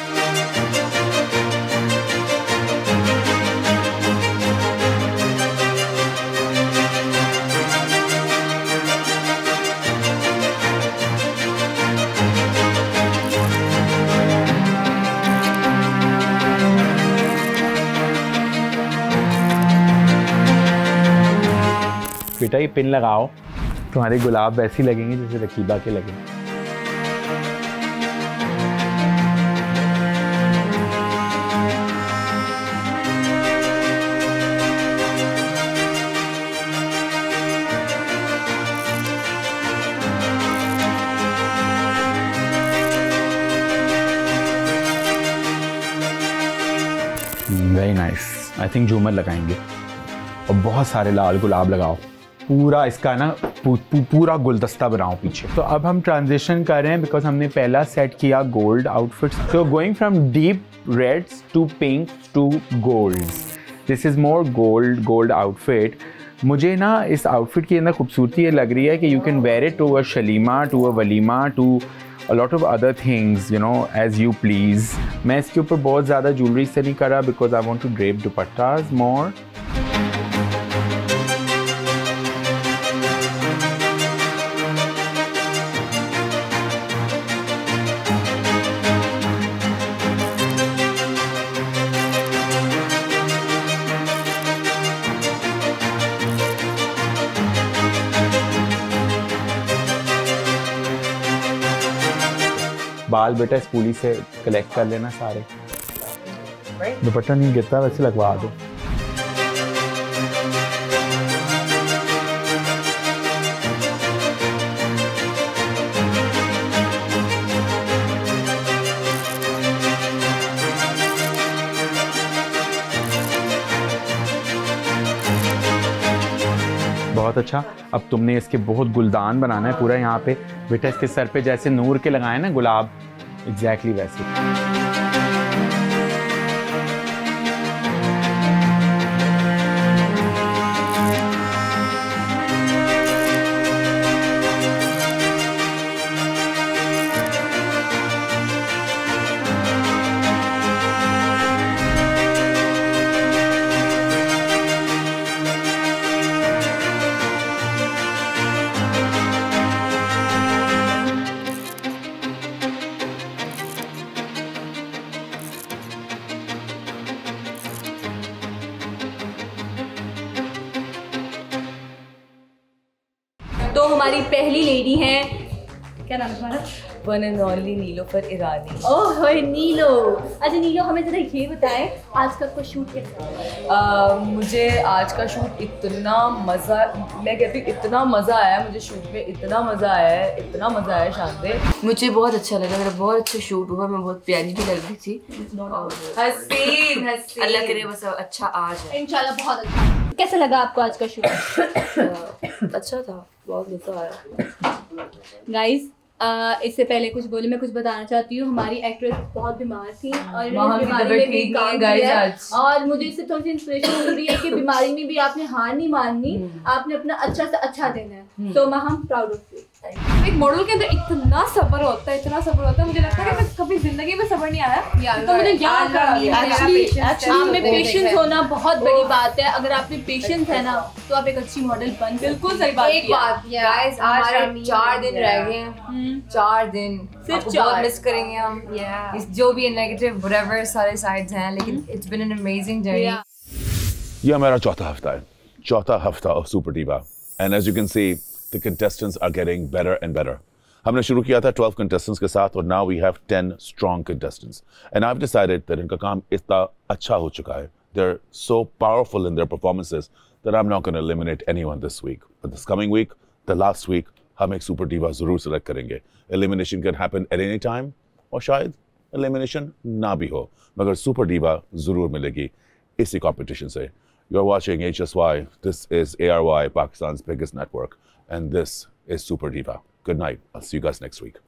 बेटा ये पिन लगाओ, तुम्हारे गुलाब वैसे ही लगेंगे जैसे रकीबा के लगे। Very nice. आई थिंक झूमर लगाएंगे और बहुत सारे लाल गुलाब लगाओ, पूरा इसका ना पूरा गुलदस्ता बनाओ पीछे। तो अब हम ट्रांजिशन कर रहे हैं बिकॉज हमने पहला सेट किया gold outfits. So going from deep reds to pink to gold, this is more gold outfit. मुझे ना इस आउटफिट की अंदर खूबसूरती ये लग रही है कि you can wear it to a शलीमा, टू अ वलीमा, to a lot of other things, you know, as you please. मैं इसके ऊपर बहुत ज़्यादा ज्वेलरी से नहीं करा because I want to drape dupattas more. बाल बेटा स्पूली से कलेक्ट कर लेना सारे। दुपट्टा नहीं गिरता वैसे लगवा दो। बहुत अच्छा। अब तुमने इसके बहुत गुलदान बनाना है पूरा यहाँ पे बेटा, इसके सर पे जैसे नूर के लगाए ना गुलाब, एग्जैक्टली वैसे। तो हमारी पहली लेडी है, क्या नाम है तुम्हारा? वन एंड ओनली नीलोफर ईरानी। ओह नीलो। अच्छा नीलो, हमें जरा ये बताएं आज का आपका शूट कैसा? मुझे आज का शूट इतना मज़ा, मैं कहती हूँ इतना मज़ा आया मुझे शूट में, इतना मज़ा आया है, इतना मज़ा आया शानदार। मुझे बहुत अच्छा लगा, मेरा बहुत अच्छा शूट हुआ, मैं बहुत प्यारी भी लग रही थी। हसीन हसीन, अल्लाह करे बस अच्छा आज है इंशाल्लाह। बहुत अच्छा। कैसा लगा आपको आज का शूट? अच्छा था, बहुत मज़ा आया। गाइस इससे पहले कुछ बोले, मैं कुछ बताना चाहती हूँ। हमारी एक्ट्रेस बहुत बीमार थी और और मुझे इससे थोड़ी सी इंस्पिरेशन मिल रही है कि बीमारी में भी आपने हार नहीं माननी, आपने अपना अच्छा से अच्छा देना है। तो हम प्राउड ऑफ यू। एक मॉडल के अंदर इतना सब्र होता है, इतना सब्र होता है, मुझे लगता है कि मैं कभी जिंदगी में सब्र नहीं आया तो मुझे याद आप में पेशेंस होना बहुत बड़ी बात है। अगर आप में पेशेंस है ना तो आप एक अच्छी मॉडल बन। बिल्कुल सही बात। एक बात गाइस, आज 4 दिन रह गए हैं, 4 दिन सिर्फ 4 मिस करेंगे हम। जो भी नेगेटिव व्हाटएवर सारे साइड्स हैं, लेकिन it's been an amazing journey. ये हमारा चौथा हफ्ता of super diva, and as you can see the contestants are getting better and better. हमने शुरू किया था 12 contestants के साथ और now we have 10 strong contestants. And I've decided that इनका काम इतना अच्छा हो चुका है, they're so powerful in their performances that I'm not going to eliminate anyone this week. But this coming week, the last week, हम एक super diva जरूर select करेंगे. Elimination can happen at any time और शायद elimination ना भी हो, मगर super diva जरूर मिलेगी इसी competition से. You're watching HSY. This is ARY, Pakistan's biggest network. And this is Super Diva. Good night. I'll see you guys next week.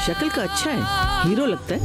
शक्ल का अच्छा है, हीरो लगता है।